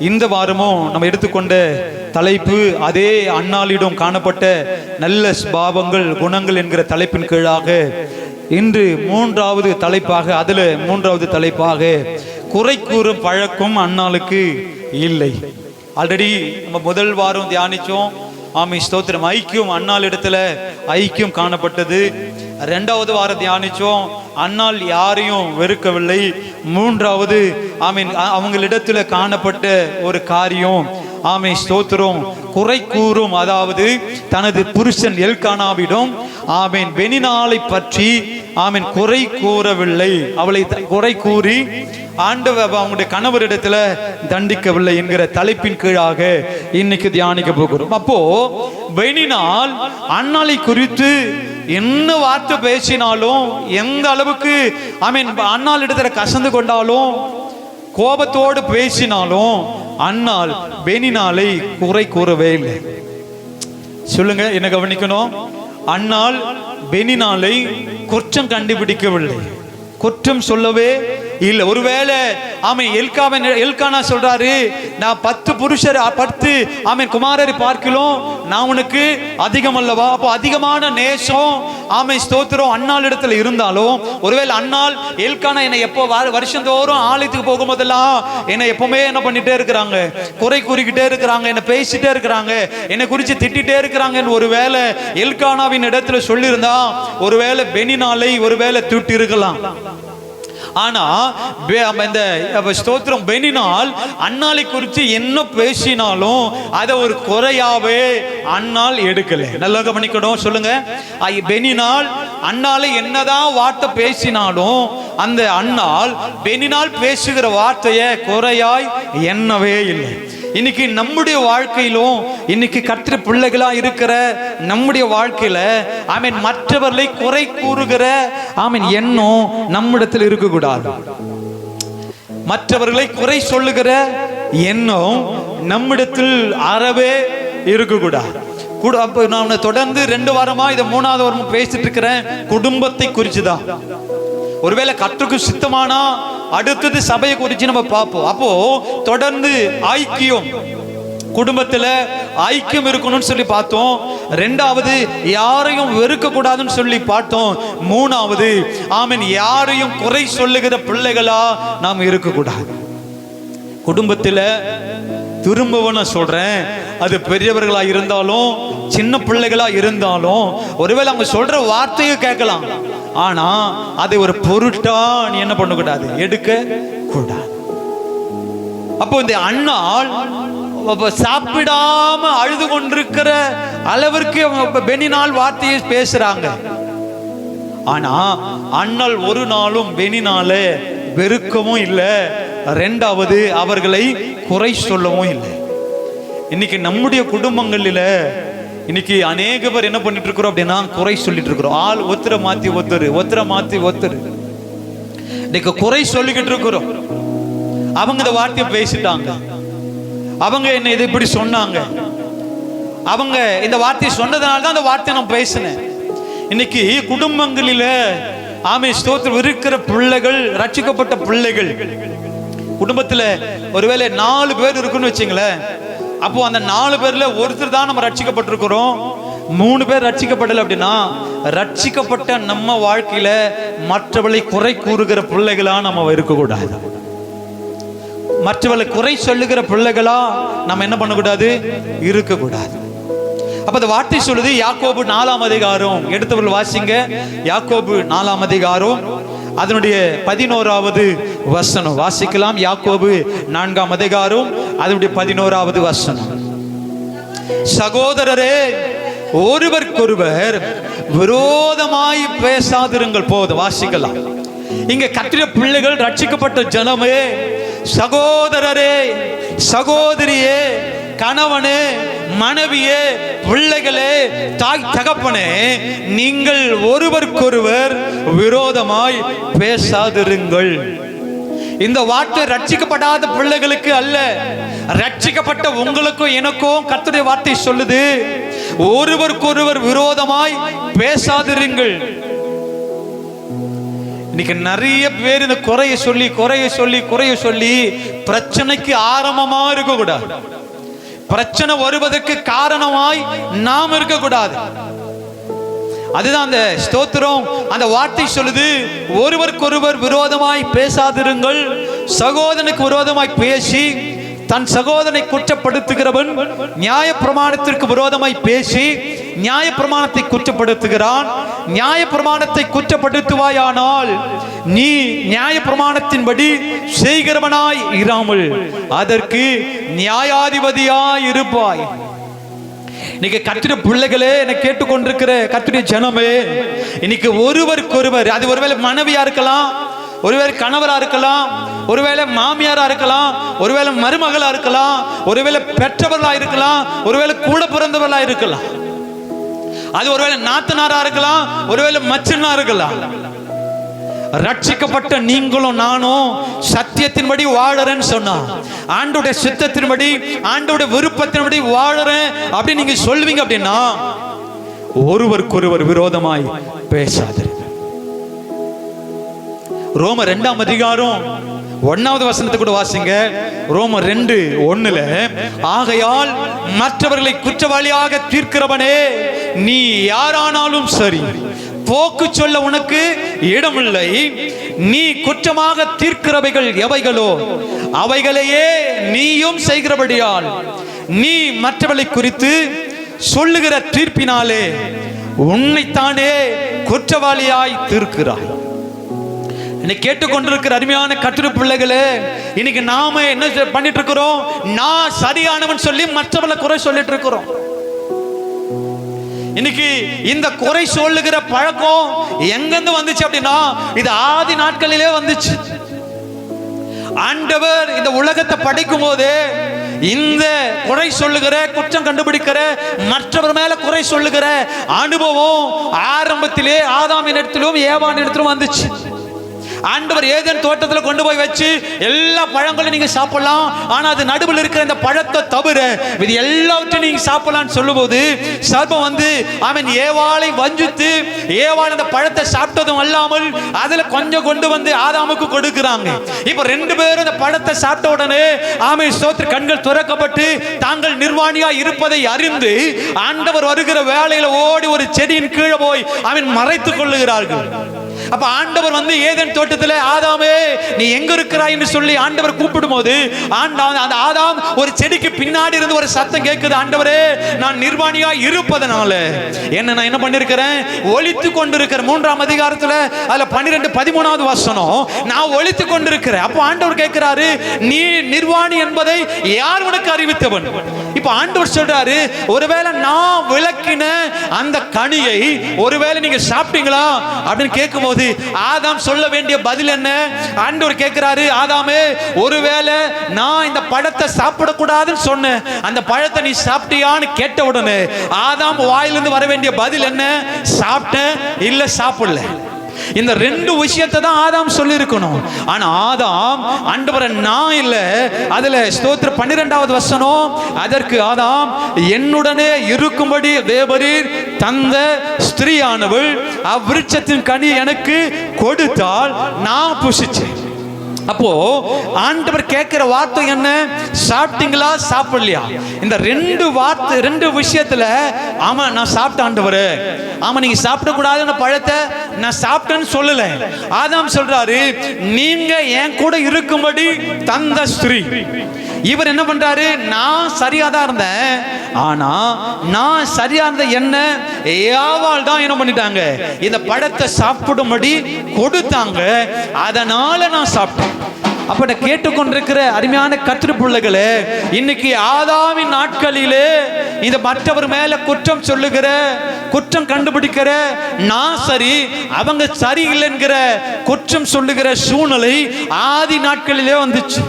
இந்த வாரமும் நம்ம எடுத்துக்கொண்ட தலைப்பு அதே அன்னாளிடம் காணப்பட்ட நல்ல ஸ்பாவங்கள் குணங்கள் என்கிற தலைப்பின் கீழாக இன்று மூன்றாவது தலைப்பாக குறை கூறும் பழக்கம் அன்னாளுக்கு இல்லை. ஆல்ரெடி நம்ம முதல் வாரம் தியானிச்சோம். ஆமை ஸ்தோத்திரம், ஐக்கியம், அன்னாள் இடத்துல ஐக்கியம் காணப்பட்டது. ரெண்டாவது வாரம் தியானிச்சோம், அன்னாள் யாரையும் வெறுக்கவில்லை. மூன்றாவது ஆமீன் அவங்களிடத்துல காணப்பட்ட ஒரு காரியம் ஆமை ஸ்தோத்திரம் குறை கூறும், அதாவது தனது புருஷன் எல்கானாவிடம் ஆமீன் பெனினாலை பற்றி ஆமீன் குறை கூறவில்லை, அவளை குறை கூறி ஆண்டவர் அவங்களுடைய கணவரிடத்துல தண்டிக்கவில்லை என்கிற தலைப்பின் கீழாக இன்னைக்கு தியானிக்க போகிறோம். அப்போ பெனினால் அன்னாளை குறித்து என்ன வார்த்தை பேசினாலும், எந்த அளவுக்கு ஆமீன் அன்னாள் இடத்துல கசந்து கொண்டாலும், கோபத்தோடு பேசினாலும் அன்னாள் பெனினாலை குறை கூறவே இல்லை. சொல்லுங்க, என்ன கவனிக்கணும். அன்னாள் பெனினாலை குற்றம் கண்டுபிடிக்கவில்லை, குற்றம் சொல்லவே இல்லை. ஒருவேளை ஆமீன் எல்கானா சொல்றாரு, நான் 10 புருஷர் 10 ஆமீன் குமாரரை பார்க்கலாம், நான் உனக்கு அதிகம் அல்லவா? அப்போ அதிகமான நேசம் ஆமீன் ஸ்தோத்திரம் அன்னாள் இடத்துல இருந்தாலும், ஒருவேளை அன்னாள் எல்கானா என்னை எப்போ வருஷந்தோறும் ஆலயத்துக்கு போகும்போதெல்லாம் என்னை எப்பவுமே என்ன பண்ணிட்டே இருக்கிறாங்க, குறை கூறிக்கிட்டே இருக்கிறாங்க, என்னை பேசிட்டே இருக்கிறாங்க, என்னை குறித்து திட்டிகிட்டே இருக்கிறாங்கன்னு ஒருவேளை எல்கானாவின் இடத்துல சொல்லியிருந்தா ஒருவேளை பெனினாலை ஒருவேளை திட்டி இருக்கலாம். ஆனா இந்த ஸ்தோத்திரம் பெனினால் அன்னாளை குறித்து என்ன பேசினாலும் அதை ஒரு குறையாவே அன்னாள் எடுக்கல. நல்லா கவனிக்கணும். சொல்லுங்க, பெனினால் அன்னாளை என்னதான் வார்த்தை பேசினாலும் அந்த அன்னாள் பெனினால் பேசுகிற வார்த்தையை குறையாய் எண்ணவே இல்லை. இன்னைக்கு நம்முடைய வாழ்க்கையிலும், இன்னைக்கு கர்த்தர் பிள்ளைகளா இருக்கிற நம்முடைய வாழ்க்கையில ஆமீன் மற்றவர்களை குறை கூறுகிற ஆமீன் எண்ணம் நம்மிடத்தில் இருக்கக்கூடாது. மற்றவர்களை குறை சொல்லுகிற எண்ணம் நம்மிடத்தில் அறவே இருக்கக்கூடாது. நான் தொடர்ந்து 2 வாரமா இதை 3வது வாரமா பேசிட்டு இருக்கிறேன். குடும்பத்தை குறிச்சுதான். ஒருவேளை கர்த்தருக்கு சித்தமானா அடுத்தது சபையை குறித்து நம்ம பார்ப்போம். அப்போ தொடர்ந்து ஐக்கியம், குடும்பத்துல ஐக்கியம் இருக்கணும்னு சொல்லி பார்த்தோம். 2வது யாரையும் வெறுக்க கூடாதுன்னு சொல்லி பார்த்தோம். 3வது ஆமீன் யாரையும் குறை சொல்லுகிற பிள்ளைகளா நாம் இருக்கக்கூடாது. குடும்பத்துல திரும்பவும் நான் சொல்றேன், அது பெரியவர்களா இருந்தாலும் சின்ன பிள்ளைகளா இருந்தாலும் ஒருவேளை அவங்க சொல்ற வார்த்தையை கேட்கலாம், ஆனா அதை ஒரு பொருட்டா நீ என்ன பண்ண கூடாது, எடுக்க கூடாது. அப்போ இந்த அன்னாள் சாப்பிடாம அழுது கொண்டிருக்கிற அளவிற்கு பெனினால் வார்த்தையை பேசுறாங்க. ஆனா அன்னாள் ஒரு நாளும் பெனினாலே வெறுக்கவும் இல்லை, 2வது அவர்களை குறை சொல்லவும் இல்லை. இன்னைக்கு நம்முடைய குடும்பங்களில இன்னைக்கு அநேக பேர் என்ன பண்ணிட்டு இருக்கிறோம் அப்படின்னா குறை சொல்லிட்டு இருக்கிறோம். ஆள் ஒருத்தரை மாத்தி ஒருத்தர் இன்னைக்கு குறை சொல்லிக்கிட்டு இருக்கிறோம். அவங்க இந்த வார்த்தையை பேசிட்டாங்க, அவங்க என்ன இதை இப்படி சொன்னாங்க, அவங்க இந்த வார்த்தையை சொன்னதுனால தான் அந்த வார்த்தையை நான் பேசினேன். இன்னைக்கு குடும்பங்களில ஆமீன் ஸ்தோத்திரம் இருக்கிற பிள்ளைகள், ரட்சிக்கப்பட்ட பிள்ளைகள், குடும்பத்துல ஒருவேளை 4 பேர் இருக்குன்னு வச்சுங்களேன். அப்போ அந்த 4 பேர்ல ஒருத்தர் தான் நம்ம ரட்சிக்கப்பட்டிருக்கிறோம், 3 பேர் ரட்சிக்கப்படலை அப்படின்னா ரட்சிக்கப்பட்ட நம்ம வாழ்க்கையில மற்றவர்களை குறை கூறுகிற பிள்ளைகளா நம்ம இருக்கக்கூடாது. மற்றவர்களை குறை சொல்லுகிற பிள்ளைகளா நம்ம என்ன பண்ணக்கூடாது, இருக்கக்கூடாது. அப்ப அந்த வார்த்தை சொல்லுது, யாக்கோபு 4ஆம் அதிகாரம், எடுத்தவர்கள் வாசிங்க. யாக்கோபு 4ஆம் அதிகாரம் அதனுடைய 11வது வசனம் வாசிக்கலாம். யாக்கோபு 4ஆம் அதிகாரம் அதனுடைய 11வது வசனம். சகோதரரே, ஒருவருக்கொருவர் விரோதமாய் பேசாதிருங்கள். போதும், வாசிக்கலாம். இங்க கர்த்தருடைய பிள்ளைகள், ரட்சிக்கப்பட்ட ஜனமே, சகோதரரே, சகோதரியே, கணவனே, மனைவியே, பிள்ளைகளே, தாய் தகப்பனே, நீங்கள் ஒருவருக்கொருவர் விரோதமாய் பேசாதிருங்கள். இந்த வார்த்தை ரட்சிக்கப்படாத பிள்ளைகளுக்கு அல்ல, ரட்சிக்கப்பட்ட உங்களுக்கும் எனக்கும் கர்த்தருடைய வார்த்தை சொல்லுது, ஒருவருக்கொருவர் விரோதமாய் பேசாதிருங்கள். இன்னைக்கு நிறைய பேர் இந்த குறைய சொல்லி பிரச்சனைக்கு ஆரம்பமா இருக்க கூடாது. பிரச்சனை வருவதற்கு காரணமாய் நாம் இருக்கக்கூடாது. அதுதான் அந்த ஸ்தோத்திரம், அந்த வார்த்தை சொல்லுது, ஒருவருக்கொருவர் விரோதமாய் பேசாதிருங்கள். சகோதரனுக்கு விரோதமாய் பேசி தன் சகோதரனை குற்றப்படுத்துகிறவன் நியாய பிரமாணத்திற்கு விரோதமாய் பேசி நியாய பிரமாணத்தை குற்றப்படுத்துகிறான். நியாய பிரமாணத்தை குற்றப்படுத்துவாயானால் நீ நியாய பிரமாணத்தின்படி செய்கிறவனாய் இராமல் அதற்கு நியாயாதிபதியாய் இருப்பாய். இன்னைக்கு கர்த்தருடைய பிள்ளைகளே, என்னை கேட்டுக்கொண்டிருக்கிற கர்த்தருடைய ஜனமே, இன்னைக்கு ஒருவருக்கொருவர், அது ஒருவேளை மனைவியா இருக்கலாம், ஒருவேளை கணவரா இருக்கலாம், ஒருவேளை மாமியாரா இருக்கலாம், ஒருவேளை மருமகளா இருக்கலாம், ஒருவேளை பெற்றவர்களா இருக்கலாம், ஒருவேளை கூட பிறந்தவர்களா இருக்கலாம், அது ஒருவேளை நாத்தனாரா இருக்கலாம், ஒருவேளை மச்சனா இருக்கலாம். ரட்சிக்கப்பட்ட நீங்களும் நானும் சத்தியத்தின்படி வாழறேன்னு சொன்னா, ஆண்டோடைய சித்தத்தின்படி ஆண்டோடைய விருப்பத்தின்படி வாழறேன் அப்படி நீங்க சொல்வீங்க அப்படின்னா ஒருவருக்கொருவர் விரோதமாய் பேசாதீர்கள். ரோமர் 2ஆம் அதிகாரம் 1வது வசனத்தை கூட வாசிங்க. ரோமர் 2:1, ஆகையால் மற்றவர்களை குற்றவாளியாக தீர்க்கிறவனே நீ யாரானாலும் சரி, போக்கு சொல்ல உனக்கு இடமில்லை. நீ குற்றமாக தீர்க்கிறவைகள் எவைகளோ அவைகளையே நீயும் செய்கிறபடியால் நீ மற்றவர்களை குறித்து சொல்லுகிற தீர்ப்பினாலே உன்னைத்தானே குற்றவாளியாய் தீர்க்கிறாய். என்னை கேட்டுக்கொண்டிருக்கிற அருமையான கர்த்தருடைய பிள்ளைகளே, இன்னைக்கு நாம என்ன பண்ணிட்டு இருக்கிறோம்? நான் சரியானவன் சொல்லி மற்றவர்களை குறை சொல்லிட்டு இருக்கிறோம். இன்னைக்கு இந்த குறை சொல்லுகிற பழக்கம் எங்கிருந்து வந்துச்சு அப்படின்னா, இது ஆதி நாட்களிலே வந்துச்சு. ஆண்டவர் இந்த உலகத்தை படைக்கும் போது இந்த குறை சொல்லுகிற, குற்றம் கண்டுபிடிக்கிற, மற்றவர் மேல குறை சொல்லுகிற அனுபவம் ஆரம்பத்திலே ஆதாமின் இடத்திலும் ஏவானின் இடத்திலும் வந்துச்சு. ஆண்டவர் ஏதேன் தோட்டத்துல கொண்டு போய் வச்சு எல்லா பழங்களும் நீங்க சாப்பிடலாம், ஆனா அது நடுவில் இருக்கிற இந்த பழத்தை தவிர இது எல்லாவற்றையும் நீங்க சாப்பிடலாம்னு சொல்லும்போது சர்ப்பம் வந்து அவன் ஏவாளை வஞ்சித்து ஏவாள் அந்த பழத்தை சாப்பிட்டதும் அல்லாமல் அதுல கொஞ்சம் கொண்டு வந்து ஆதாமுக்கு கொடுக்கிறாங்க. இப்ப 2 பேரும் அந்த பழத்தை சாப்பிட்ட உடனே ஆமை ஸ்தோத்திர கண்கள் துறக்கப்பட்டு தாங்கள் நிர்வாணியா இருப்பதை அறிந்து ஆண்டவர் வருகிற வேளையில ஓடி ஒரு செடியின் கீழே போய் அவன் மறைத்துக் கொள்ளுகிறார்கள். அப்ப ஆண்டவர் வந்து ஏதேன் தோட்டத்தில் ஆதாமே நீ எங்க இருக்கிறாய் என்று சொல்லி ஆண்டவர் கூப்பிடும் போது அந்த ஆதாம் ஒரு செடிக்கு பின்னாடி இருந்து ஒரு சத்தம் கேட்குது, ஆண்டவரே நான் நிர்வாணியா இருப்பதனால நான் என்ன பண்ணிருக்கிறேன், ஒளித்து கொண்டிருக்கிறேன். 3ஆம் அதிகாரத்துல அதுல 12-13வது வசனம், நான் ஒளித்து கொண்டிருக்கிறேன். அப்போ ஆண்டவர் கேட்கிறாரு, நீ நிர்வாணி என்பதை யார் உனக்கு அறிவித்தவன்? இப்ப ஆண்டவர் சொல்றாரு, ஒருவேளை நான் விளக்கின அந்த கனியை ஒருவேளை நீங்க சாப்பிட்டீங்களா அப்படின்னு கேட்கும் போது ஆதாம் சொல்ல வேண்டிய பதில் என்ன? ஆண்டவர் கேட்கிறாரு, ஆதாமே ஒருவேளை நான் இந்த பழத்தை சாப்பிடக்கூடாதுன்னு சொன்னேன், அந்த பழத்தை நீ சாப்பிட்டியான்னு கேட்ட உடனே ஆதாம் வாயிலிருந்து வர வேண்டிய பதில் என்ன? சாப்பிட்டேன், இல்ல சாப்பிடல. இந்த 2 விஷயத்தை தான் ஆதாம் சொல்லி இருக்கணும். ஆனா ஆதாம் ஆண்டவரை நான் இல்ல, அதுல ஸ்தோத்திர 12வது வசனம், அதற்கு ஆதாம் என்னுடனே இருக்கும்படி தேவரீர் தந்த ஸ்திரீயானவள் அவ்விருட்சத்தின் கனி எனக்கு கொடுத்தால் நான் புசிச்சேன். அப்போ ஆண்டவர் கேட்கிற வார்த்தை என்ன? சாப்பிட்டீங்களா சாப்பிடலையா? இந்த 2 வார்த்தை 2 விஷயத்துல ஆமா நான் சாப்பிட்ட ஆண்டவரே, ஆமா நீங்க சாப்பிடக்கூடாதுன்னு பழத்தை நான் சாப்பிட்டேன்னு சொல்லல. ஆதாம் சொல்றாரு, நீங்க என் கூட இருக்கும்படி தந்த ஸ்திரீ. இவர் என்ன பண்றாரு, நான் சரியா தான் இருந்தேன், ஆனா நான் சரியா இருந்த என்ன ஏவாள் தான் என்ன பண்ணிட்டாங்க, இந்த பழத்தை சாப்பிடும்படி கொடுத்தாங்க, அதனால நான் சாப்பிட்டேன். அப்ப கேட்டுக்கொண்டிருக்கிற அருமையான கர்த்தருடைய பிள்ளைகளே, இன்னைக்கு ஆதாமின் நாட்களிலே இந்த மற்றவர் மேல குற்றம் சொல்லுகிற, குற்றம் கண்டுபிடிக்கிற, நான் சரி அவங்க சரி இல்லைங்கிற குற்றம் சொல்லுகிற சூழ்நிலை ஆதி நாட்களிலே வந்துச்சு.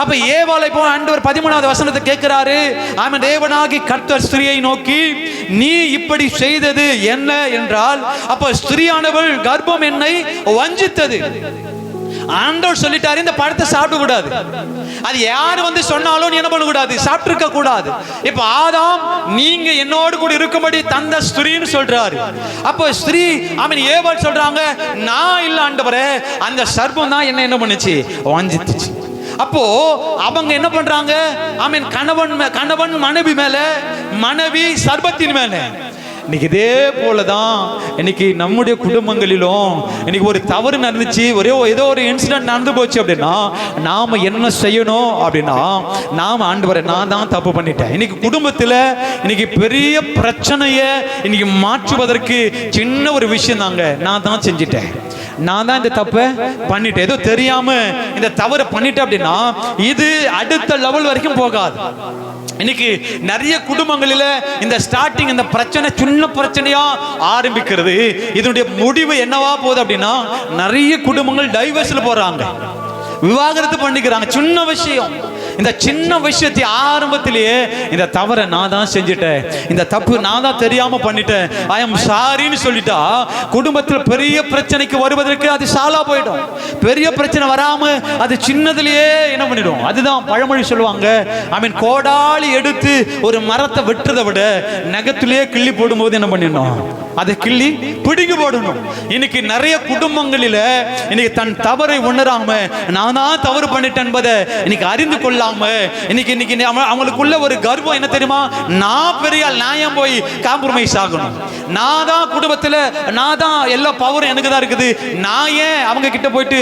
அப்ப ஏவாளை போய் ஆண்டவர் 13வது வசனத்தை கேட்கிறாரு, ஆமென். தேவனாகி கர்த்தர் ஸ்திரியை நோக்கி, நீ இப்படி செய்தது என்ன என்றால், அப்ப ஸ்திரியானவள் கர்ப்பம் என்னை வஞ்சித்தது. ஆண்டவர் சொல்லிட்டாரு இந்த பழத்தை சாப்பிட கூடாது. அது யார் வந்து சொன்னாலும் நீ என்ன பண்ண கூடாது, சாப்பிட்டு இருக்க கூடாது. இப்ப ஆதாம் நீங்க என்னோடு கூட இருக்கும்படி தந்த ஸ்திரீன்னு சொல்றாரு. அப்போ ஸ்திரீ ஏவாள் சொல்றாங்க, நான் இல்ல ஆண்டவரே, அந்த சர்ப்பம் தான் என்ன பண்ணுச்சு, வாஞ்சித்துச்சு. அப்போ அவங்க என்ன பண்றாங்க, கணவன் மனைவி மேல, மனைவி சர்ப்பத்தின் மேல. இன்னைக்கு இதே போலதான் இன்னைக்கு நம்முடைய குடும்பங்களிலும் இன்னைக்கு ஒரு தவறு நடந்துச்சு, ஏதோ ஒரு இன்சிடென்ட் நடந்து போச்சு அப்படின்னா நாம என்ன செய்யணும் அப்படின்னா, நாம ஆண்டவரே நான் தான் தப்பு பண்ணிட்டேன். இன்னைக்கு குடும்பத்துல இன்னைக்கு பெரிய பிரச்சனையை இன்னைக்கு மாற்றுவதற்கு சின்ன ஒரு விஷயம் தாங்க, நான் தான் செஞ்சிட்டேன், நான் தான் இந்த தப்பை பண்ணிட்டேன், ஏதோ தெரியாம இந்த தவறை பண்ணிட்டேன் அப்படின்னா இது அடுத்த லெவல் வரைக்கும் போகாது. இன்னைக்கு நிறைய குடும்பங்களில இந்த ஸ்டார்டிங் இந்த பிரச்சனை சின்ன பிரச்சனையா ஆரம்பிக்கிறது, இதனுடைய முடிவு என்னவா போகுது அப்படின்னா நிறைய குடும்பங்கள் டைவர்ஸ்ல போறாங்க, விவாகரத்து பண்ணிக்கிறாங்க. சின்ன விஷயம், இந்த சின்ன விஷயத்தை ஆரம்பத்திலேயே இந்த தவறை நான் தான் செஞ்சுட்டேன், இந்த தப்பு நான் தான் தெரியாம பண்ணிட்டேன், ஐ எம் சாரின்னு சொல்லிட்டா குடும்பத்தில் பெரிய பிரச்சனைக்கு வருவதற்கு அது சாலா போயிடும். பெரிய பிரச்சனை வராம அது சின்னதுலயே என்ன பண்ணிடும். அதுதான் பழமொழி சொல்லுவாங்க, கோடாலி எடுத்து ஒரு மரத்தை வெட்டுறதை விட நகத்திலேயே கிள்ளி போடும்போது என்ன பண்ணிடணும், அதை கிள்ளி பிடிங்கி போடணும். இன்னைக்கு நிறைய குடும்பங்களில இன்னைக்கு தன் தவறை உணராம நான் தான் தவறு பண்ணிட்டேன் என்பதை இன்னைக்கு அறிந்து கொள்ளாம இன்னைக்கு அவங்களுக்குள்ள ஒரு கர்வம் என்ன தெரியுமா, நான் பெரிய நான் ஏன் போய் காம்ப்ரமைஸ் ஆகணும், நான் தான் குடும்பத்துல நான் தான் எல்லா பவரும் எனக்கு தான் இருக்குது, நான் ஏன் அவங்க கிட்ட போயிட்டு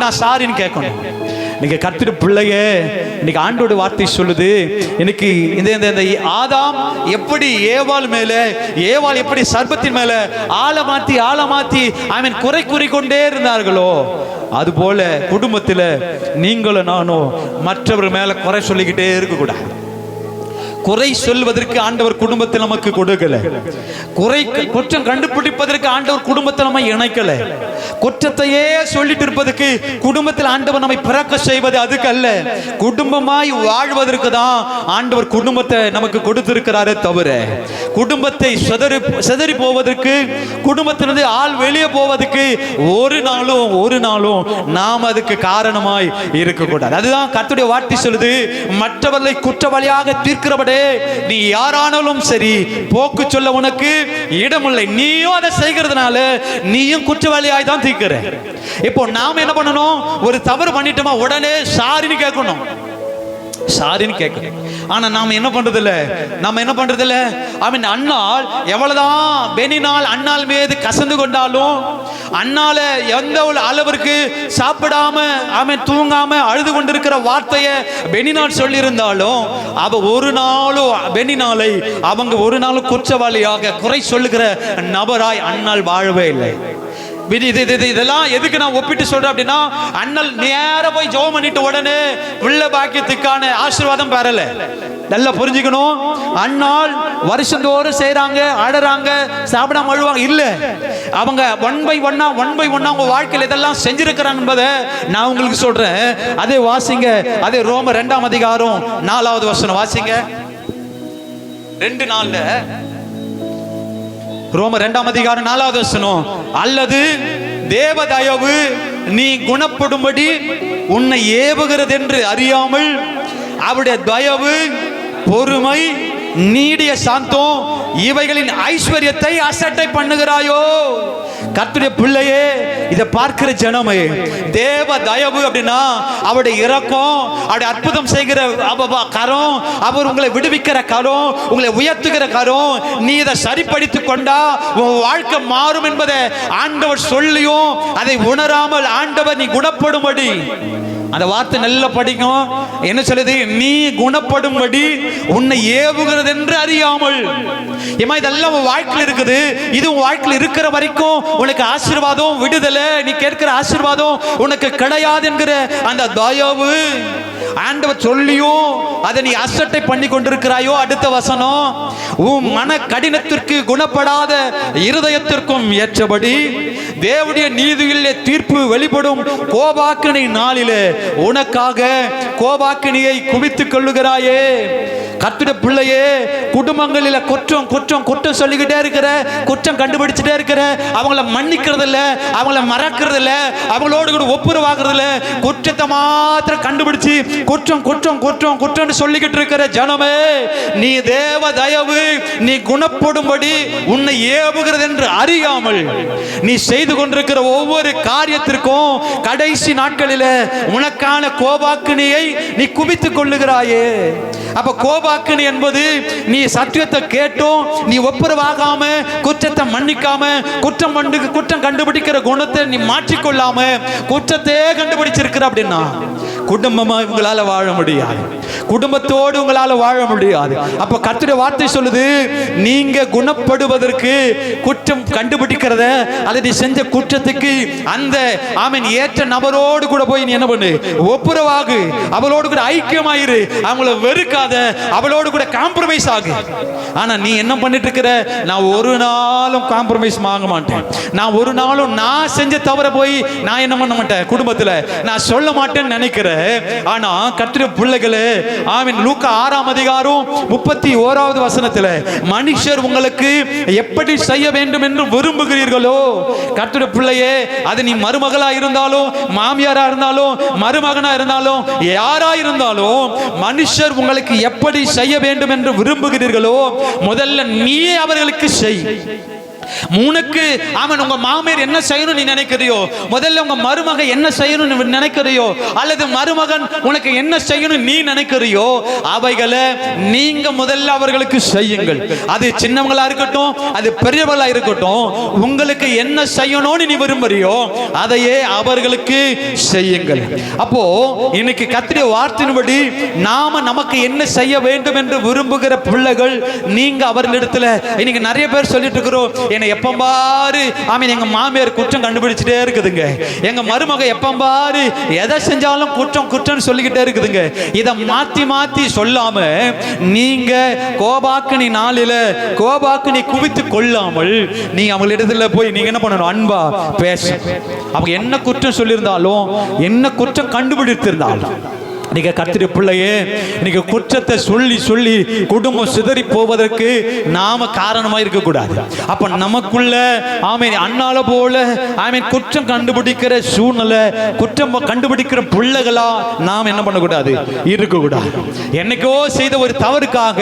நான் சாரின்னு கேட்கணும். இன்னைக்கு கர்த்தர் பிள்ளையே, இன்னைக்கு ஆண்டோட வார்த்தை சொல்லுது, இன்னைக்கு இந்த ஆதாம் எப்படி ஏவாள் மேல, ஏவாள் எப்படி சர்ப்பத்தின் மேல ஆழ மாத்தி குறை கூறிக்கொண்டே இருந்தார்களோ, அதுபோல குடும்பத்துல நீங்களும் நானும் மற்றவர் மேல குறை சொல்லிக்கிட்டே இருக்க கூடாது. குறை சொல்வதற்கு ஆண்டவர் குடும்பத்தை நமக்கு கொடுக்கல, குற்றம் கண்டுபிடிப்பதற்கு ஆண்டவர் குடும்பத்தை நம்ம இணைக்கல, குற்றத்தையே சொல்லிட்டு இருப்பதற்கு குடும்பத்தில் ஆண்டவர் நம்மை பிறக்க செய்வது அதுக்கு அல்ல, குடும்பமாய் வாழ்வதற்கு தான் ஆண்டவர் குடும்பத்தை நமக்கு கொடுத்திருக்கிறாரே தவிர குடும்பத்தை சிதறி போவதற்கு, குடும்பத்திலிருந்து ஆள் வெளியே போவதற்கு ஒரு நாளும் நாம் அதுக்கு காரணமாய் இருக்கக்கூடாது. அதுதான் கர்த்தருடைய வார்த்தை சொல்லுது, மற்றவர்களை குற்றவாளியாக தீர்க்கிறபடி நீ யாரானாலும் சரி போக்கு சொல்ல உனக்கு இடமில்லை, நீயும் அதை செய்கிறதுனால நீயும் குற்றவாளியாய் தான் தீர்க்கிற. இப்போ நாம என்ன பண்ணணும், ஒரு தவறு பண்ணிட்டோமா உடனே சாரின்னு கேட்கணும், சாரின்னு கேட்கணும். ஆனா நாம என்ன பண்றது இல்ல, அண்ணால் எவ்வளவுதான் பெனினால் அண்ணால் மீது கசந்து கொண்டாலும், அண்ணால எந்த ஒரு அளவிற்கு சாப்பிடாம தூங்காம அழுது கொண்டிருக்கிற வார்த்தையை பெனினால் சொல்லி இருந்தாலும் அவ ஒரு நாளும் பெனினாலை அவங்க ஒரு நாளும் குற்றவாளியாக குறை சொல்லுகிற நபராய் அண்ணால் வாழவே இல்லை. இதெல்லாம் எதுக்கு நான் ஒப்பிட்டு சொல்றேன் அப்படின்னா, அண்ணல் நேர போய் ஜெபம் பண்ணிட்டு உடனே பிள்ளை பாக்கியத்துக்கான ஆசீர்வாதம் பெறல. நல்லா புரிஞ்சுக்கணும், அண்ணால் வருஷந்தோறும் செய்யறாங்க, அழறாங்க, சாப்பிடாம அழுவாங்க இல்ல, அவங்க ஒன் பை ஒன்னா அவங்க வாழ்க்கையில் இதெல்லாம் செஞ்சிருக்கிறாங்க என்பதை நான் உங்களுக்கு சொல்றேன். அதே வாசிங்க, அதே ரோமர் 2ஆம் அதிகாரம் 4வது வசனம் வாசிங்க. 2:4 ரோமர் 2ஆம் அதிகாரம் 4வது வசனம், அல்லது தேவ தயவு நீ குணப்படும்படி உன்னை ஏவுகிறது என்று அறியாமல் அவருடைய தயவு, பொறுமை, நீடிய சாந்தம் இவைகளின் ஐஸ்வர்யத்தை அசட்டை பண்ணுகிறாயோ. கர்த்தருடைய பிள்ளையே, இதை பார்க்கிற ஜனமே, தேவ தயவு அப்படின்னா அவருடைய இரக்கம், அவருடைய அற்புதம் செய்கிற கரம், அவர் உங்களை விடுவிக்கிற கரம், உங்களை உயர்த்துகிற கரம். நீ இதை சரிப்படுத்திக் கொண்டா உன் வாழ்க்கை மாறும் என்பதை ஆண்டவர் சொல்லியும் அதை உணராமல் ஆண்டவர் நீ குணப்படும்படி, அந்த வார்த்தை நல்லா படிக்கும், என்ன சொல்லுது, நீ குணப்படும்படி உன்னை ஏவுகிறது என்று அறியாமல். இதெல்லாம் உன் வாழ்க்கையில் இருக்குது, இது உன் வாழ்க்கையில் இருக்கிற வரைக்கும் உனக்கு ஆசீர்வாதம், விடுதலை, நீ கேட்கிற ஆசீர்வாதம் உனக்கு கிடையாது என்கிற அந்த தயவு ஆண்டவர் சொல்லியும் அதை நீ அசட்டை பண்ணி கொண்டிருக்கிறாயோ. அடுத்த வசனம், உன் மன கடினத்திற்கு குணப்படாத இருதயத்திற்கும் ஏற்றபடி தேவனுடைய நீதியிலே தீர்ப்பு வெளிப்படும் கோபாக்கினை நாளிலே உனக்காக கோபாக்கினியை குவித்துக் கொள்ளுகிறாயே. கர்த்தருடைய பிள்ளையே, குடும்பங்களில் குற்றம் குற்றம் குற்றம் சொல்லிக்கிட்டே இருக்கிற, குற்றம் கண்டுபிடிச்சிட்டே இருக்கிற, அவங்கள மன்னிக்கிறது இல்ல, அவங்கள மறக்கிறது இல்ல, அவங்களோடு கூட ஒப்புரவாகிறது இல்ல, குற்றத்தை மாத்திரம் கண்டுபிடிச்சு குற்றம் குற்றம் குற்றம் குற்றம் சொல்லிக்கிட்டு இருக்கிற ஜனமே, நீ தேவ தயவு நீ குணப்படும்படி உன்னை ஏவுகிறது என்று அறியாமல் நீ செய்து கொண்டிருக்கிற ஒவ்வொரு காரியத்திற்கும் கடைசி நாட்களில் உனக்கான கோபாக்கினியை நீ குவித்துக் கொள்ளுகிறாயே. அப்ப கோபாக்கினி என்பது நீ சத்தியத்தை கேட்டும் நீ ஒப்புரவாகாம, குற்றத்தை மன்னிக்காம, குற்றம் கண்டுபிடிக்கிற குணத்தை நீ மாற்றிக்கொள்ளாம குற்றத்தையே கண்டுபிடிச்சிருக்கிற அப்படின்னா குடும்பமா உங்களால வாழ முடியாது, குடும்பத்தோடு உங்களால வாழ முடியாது. அப்ப கர்த்தருடைய வார்த்தை சொல்லுது, நீங்க குணப்படுவதற்கு குற்றம் கண்டுபிடிக்கிறத அல்லது செஞ்ச குற்றத்துக்கு அந்த ஆமென் ஏற்ற நபரோடு கூட போய் நீ என்ன பண்ணு, ஒப்புரவாகு, அவளோடு கூட ஐக்கியமாயிரு, அவங்கள வெறுக்காத, அவளோடு கூட காம்ப்ரமைஸ் ஆகு. ஆனா நீ என்ன பண்ணிட்டு இருக்கிற, நான் ஒரு நாளும் காம்ப்ரமைஸ் ஆக மாட்டேன், நான் ஒரு நாளும் நான் செஞ்ச தவற போய் நான் என்ன பண்ண மாட்டேன், குடும்பத்துல நான் சொல்ல மாட்டேன்னு நினைக்கிறேன். ஆனா கர்த்தருடைய பிள்ளைகளே, ஆமென், லூக்கா 6ஆம் அதிகாரம் 31வது வசனத்துல, மனுஷர் உங்களுக்கு எப்படி செய்ய வேண்டும் என்று விரும்புகிறீர்களோ, கர்த்தருடைய பிள்ளையே, அது நீ மருமகளா இருந்தாலும், மாமியாரா இருந்தாலும், மருமகனா இருந்தாலும், யாரா இருந்தாலும், மனுஷர் உங்களுக்கு எப்படி செய்ய வேண்டும் என்று விரும்புகிறீர்களோ முதல்ல நீ அவர்களுக்கு செய். உனக்கு அவன் உங்க மாமியார் என்ன செய்யணும் நீ நினைக்கிறியோ, முதல்ல உங்க மருமக என்ன செய்யணும் நினைக்கிறியோ, அல்லது மருமகன் உனக்கு என்ன செய்யணும் நீ நினைக்கிறியோ, அவைகளை நீங்க முதல்ல அவர்களுக்கு செய்யுங்கள். அது சின்னவங்களா இருக்கட்டும், அது பெரியவங்களா இருக்கட்டும், உங்களுக்கு என்ன செய்யணும்னு நீ விரும்புறியோ அதையே அவர்களுக்கு செய்யுங்கள். அப்போ இன்னைக்கு கர்த்தருடைய வார்த்தையின்படி நாம நமக்கு என்ன செய்ய வேண்டும் என்று விரும்புகிற பிள்ளைகள் நீங்க அவர்களிடத்துல இன்னைக்கு நிறைய பேர் சொல்லிட்டு இருக்கிறோம், எப்ப பாரு ஆமீன் எங்க மாமியார் குற்றம் கண்டுபிடிச்சிட்டே இருக்குதுங்க, எங்க மருமக எப்ப பாரு எதை செஞ்சாலும் குற்றம் குற்றம் சொல்லிக்கிட்டே இருக்குதுங்க. இதை மாத்தி மாத்தி சொல்லாம நீங்க கோபாக்கினி நாளில கோபாக்கினி குவித்து கொள்ளாமல் நீ அவங்களிடத்துல போய் நீங்க என்ன பண்ணணும், அன்பா பேச. அவங்க என்ன குற்றம் சொல்லியிருந்தாலும், என்ன குற்றம் கண்டுபிடித்திருந்தாலும், நீங்க கர்த்தருடைய பிள்ளையே, நீங்க குற்றத்தை சொல்லி சொல்லி குடும்பம் சிதறி போவதற்கு நாம காரணமா இருக்க கூடாது. அப்ப நமக்குள்ள ஆமென் அண்ணால போல ஆமென் குற்றம் கண்டுபிடிக்கிற சூழ்நிலை, குற்றம் கண்டுபிடிக்கிற பிள்ளைகளா நாம் என்ன பண்ணக்கூடாது, இருக்க கூடாது. என்னைக்கோ செய்த ஒரு தவறுக்காக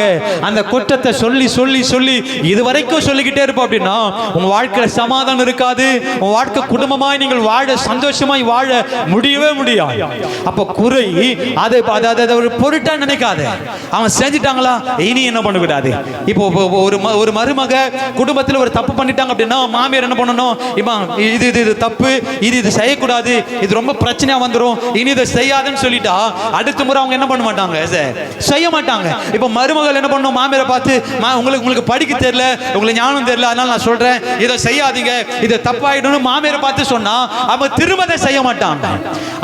அந்த குற்றத்தை சொல்லி சொல்லி சொல்லி இதுவரைக்கும் சொல்லிக்கிட்டே இருப்போம் அப்படின்னா உங்க வாழ்க்கையில சமாதானம் இருக்காது, உங்க வாழ்க்கை குடும்பமாய் நீங்கள் வாழ சந்தோஷமாய் வாழ முடியவே முடியாது. அப்ப குறை அதை ஒரு பொருட்டா நினைக்காத, அவன் செஞ்சிட்டாங்களா இனி என்ன பண்ணக்கூடாது. இப்போ ஒரு மருமக குடும்பத்தில் ஒரு தப்பு பண்ணிட்டாங்க அப்படின்னா மாமியார் என்ன பண்ணணும், இது இது தப்பு, இது செய்யக்கூடாது, இது ரொம்ப பிரச்சனையா வந்துடும், இனி இதை செய்யாதுன்னு சொல்லிட்டா அடுத்த முறை அவங்க என்ன பண்ண மாட்டாங்க, செய்ய மாட்டாங்க. இப்போ மருமகள் என்ன பண்ணணும், மாமியாரை பார்த்து உங்களுக்கு படிக்க தெரியல, உங்களுக்கு ஞானம் தெரியல, அதனால நான் சொல்றேன் இதை செய்யாதீங்க, இது தப்பாயிடும் மாமியாரை பார்த்து சொன்னா அவங்க திரும்ப அதை செய்ய மாட்டாங்க.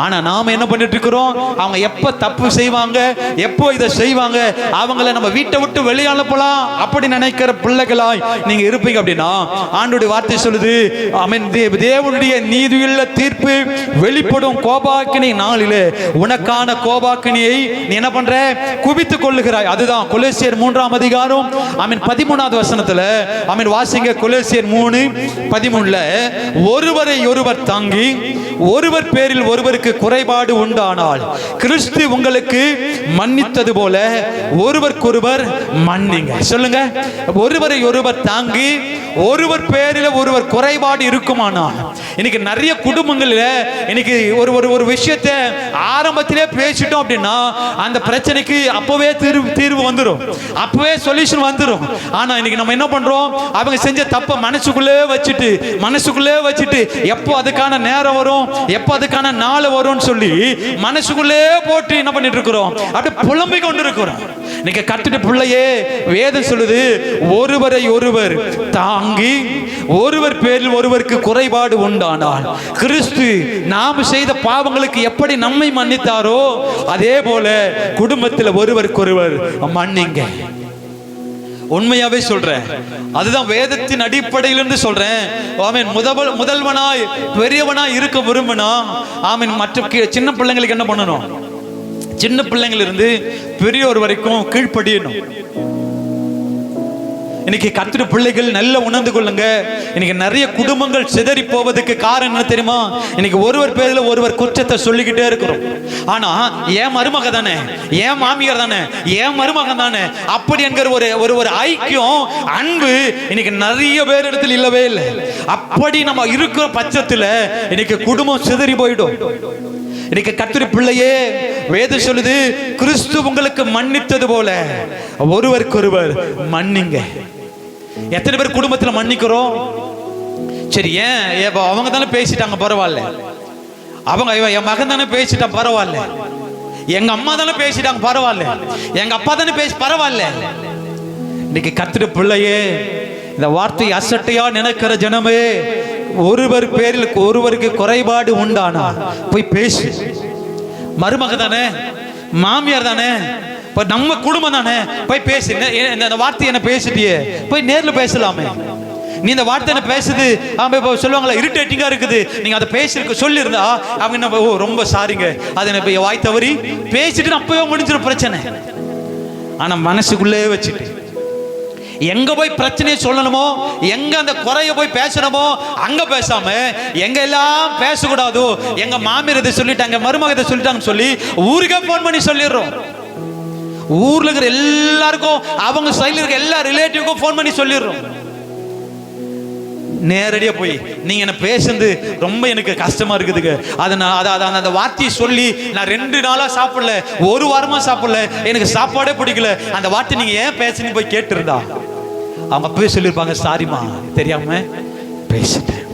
ஆனா நாம என்ன பண்ணிட்டு இருக்கிறோம், அவங்க எப்ப தப்பு செய்வாங்க, எப்போ இதை செய்வாங்க, அவங்கள நம்ம வீட்டை விட்டு வெளியே அனுப்பலாம் அப்படி நினைக்கிற பிள்ளைகளாய் நீங்க இருப்பீங்க அப்படின்னா ஆண்டவருடைய வார்த்தை சொல்லுது, ஆமென், தேவனுடைய நீதியுள்ள தீர்ப்பு வெளிப்படும் கோபாக்கினை நாளிலே உனக்கான கோபாக்கினியை நீ என்ன பண்ற, குவித்துக் கொள்ளுகிறாய். அதுதான் கொலோசியர் 3ஆம் அதிகாரம் ஆமென் 13வது வசனத்துல ஆமென் வாசிங்க. கொலோசியர் 3:13 ஒருவரை ஒருவர் தாங்கி ஒருவர் பேரில் ஒருவருக்கு குறைபாடு உண்டானால் கிறிஸ்து உங்களுக்கு மன்னித்தது போல ஒருவருக்கொருவர் மன்னிங்க. சொல்லுங்க, ஒருவரை ஒருவர் தாங்கி ஒருவர் பேரில் ஒருவர் குறைபாடு இருக்குமானால், இன்னைக்கு நிறைய குடும்பங்களில் இன்னைக்கு ஒரு விஷயத்தை ஆரம்பத்திலே பேசிட்டோம் அப்படின்னா அந்த பிரச்சனைக்கு அப்பவே தீர்வு வந்துடும், அப்பவே சொல்யூஷன் வந்துடும். ஆனா இன்னைக்கு நம்ம என்ன பண்றோம், அவங்க செஞ்ச தப்ப மனசுக்குள்ளே வச்சுட்டு எப்போ அதுக்கான நேரம் வரும், எப்போ அதுக்கான நாள் வரும்னு சொல்லி மனசுக்குள்ளே போட்டு என்ன பண்ணிட்டு இருக்கிறோம், அப்படி புலம்பிக் கொண்டு இருக்கிறோம். நீங்க கர்த்தருடைய பிள்ளையே, வேதம் சொல்லுது ஒருவரை ஒருவர் தாங்கி ஒருவர் பேரில் ஒருவருக்கு குறைபாடு உண்டானால் கிறிஸ்து நாம் செய்த பாவங்களுக்கு எப்படி நம்மை மன்னித்தாரோ அதே போல குடும்பத்தில் ஒருவருக்கொருவர் மன்னிங்க. உண்மையாவே சொல்றேன். அதுதான் வேதத்தின் அடிப்படையிலிருந்து சொல்றேன். ஆமீன். முதல்வனாய் பெரியவனாய் இருக்க விரும்பினா ஆமீன் மற்ற சின்ன பிள்ளைங்களுக்கு என்ன பண்ணணும்? சின்ன பிள்ளைங்கள் இருந்து பெரியோர் வரைக்கும் கீழ்ப்படியணும். இன்னைக்கு கர்த்தருடைய பிள்ளைகள் நல்ல உணர்ந்து கொள்ளுங்க. இன்னைக்கு நிறைய குடும்பங்கள் சிதறி போவதற்கு காரணம் என்ன தெரியுமா? இன்னைக்கு ஒருவர் பேர்ல ஒருவர் குற்றத்தை சொல்லிக்கிட்டே இருக்கிறோம். ஆனா ஏன் மருமக தானே, ஏன் மாமியார் தானே, ஏன் மருமகன் தானே அப்படி என்கிற ஒரு ஐக்கியம், அன்பு இன்னைக்கு நிறைய பேர் இடத்துல இல்லவே இல்லை. அப்படி நம்ம இருக்கிற பட்சத்துல இன்னைக்கு குடும்பம் சிதறி போயிடும். இன்னைக்கு கர்த்தருடைய பிள்ளையே வேதம் சொல்லுது, கிறிஸ்து உங்களுக்கு மன்னித்தது போல ஒருவருக்கொருவர் மன்னிங்க. எத்தனை பேர் குடும்பத்துல மன்னிக்கிறோம்? சரி, ஏன் அவங்க தானே பேசிட்டாங்க பரவாயில்ல, அவங்க என் மகன் தானே பேசிட்டான் பரவாயில்ல, எங்க அம்மா தானே பேசிட்டாங்க பரவாயில்ல, எங்க அப்பா தானே பேசி பரவாயில்ல. இன்னைக்கு கர்த்தருடைய பிள்ளையே இந்த வார்த்தை அசட்டையா நினைக்கிற ஜனமே, ஒருவர் பேரில் ஒருவருக்கு குறைபாடு உண்டானா போய் பேசு. மருமக தானே, மாமியார் தானே, நம்ம குடும்பம் தானே, போய் பேசு. இந்த வார்த்தை என்ன பேசிட்டியே, போய் நேர்ல பேசலாமே. நீ இந்த வார்த்தை என்ன பேசுது சொல்லுவாங்களா, இரிட்டேட்டிங்கா இருக்குது, நீங்க அதை பேசிருக்க சொல்லியிருந்தா அவங்க என்ன, ஓ ரொம்ப சாரிங்க, அதை என்ன வாய் தவறி பேசிட்டு அப்பவே முடிஞ்சிடும் பிரச்சனை. ஆனா மனசுக்குள்ளே வச்சுட்டு எங்க போய் பிரச்சனையை சொல்லணுமோ, எங்க அந்த குறைய போய் பேசணுமோ அங்க பேசாம, எங்க எல்லாம் பேசக்கூடாதோ, எங்க மாமியார் இதை சொல்லிட்டாங்க, மருமக இதை சொல்லிட்டாங்கன்னு சொல்லி ஊருக்கே போன் பண்ணி சொல்லிடுறோம். ஊர்ல இருக்கிற எல்லாருக்கும், அவங்க சைடுல இருக்க எல்லா ரிலேட்டிவ்க்கும் போன் பண்ணி சொல்லிடுறோம். நேரடியா போய் நீங்க என்ன பேசுறது ரொம்ப எனக்கு கஷ்டமா இருக்குதுங்க, அந்த வார்த்தையை சொல்லி நான் 2 நாளா சாப்பிடல, 1 வாரமா சாப்பிடல, எனக்கு சாப்பாடே பிடிக்கல, அந்த வார்த்தை நீங்க ஏன் பேசுன்னு போய் கேட்டிருந்தா அவங்க அப்பவே சொல்லியிருப்பாங்க, சாரிமா தெரியாம பேசிட்டேன்.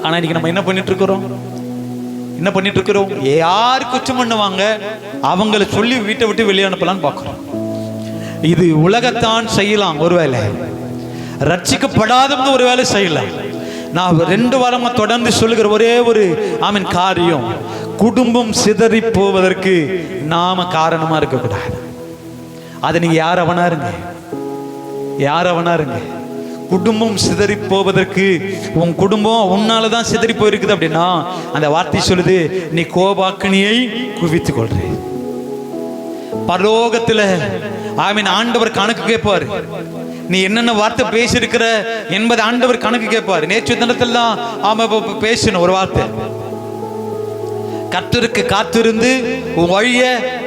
ஆனா இன்னைக்கு நம்ம என்ன பண்ணிட்டு இருக்கிறோம்? யார் குற்றம் பண்ணுவாங்க அவங்களை சொல்லி வீட்டை விட்டு வெளியே அனுப்பலான்னு பார்க்கிறோம். இது உலகத்தான் செய்யலாம், ஒருவேளை ரட்சிக்கப்படாதவங்க ஒரு வேலை செய்யலாம். நான் 2 வாரமா தொடர்ந்து சொல்லுகிற ஒரே ஒரு ஆமீன் காரியம், குடும்பம் சிதறி போவதற்கு நாம காரணமா இருக்கக்கூடாது. அதை நீங்க யாரவனா இருங்க. குடும்பம் சிதறி போவதற்கு, உன் குடும்பம் உன்னாலதான் சிதறி போயிருக்குது அப்படின்னா அந்த வார்த்தை சொல்லுது, நீ கோபாக்கினியை குவித்துக் கொள்ற. பரலோகத்துல ஆமீன் ஆண்டவர் கணக்கு கேட்பாரு, நீ என்னென்ன வார்த்தை பேசியிருக்கிற என்பது ஆண்டவர் கணக்கு கேட்பாரு. நேற்று தினத்தில் தான் ஆமா பேசணும் ஒரு வார்த்தை, கர்த்தருக்கு காத்திருந்து உன் வழிய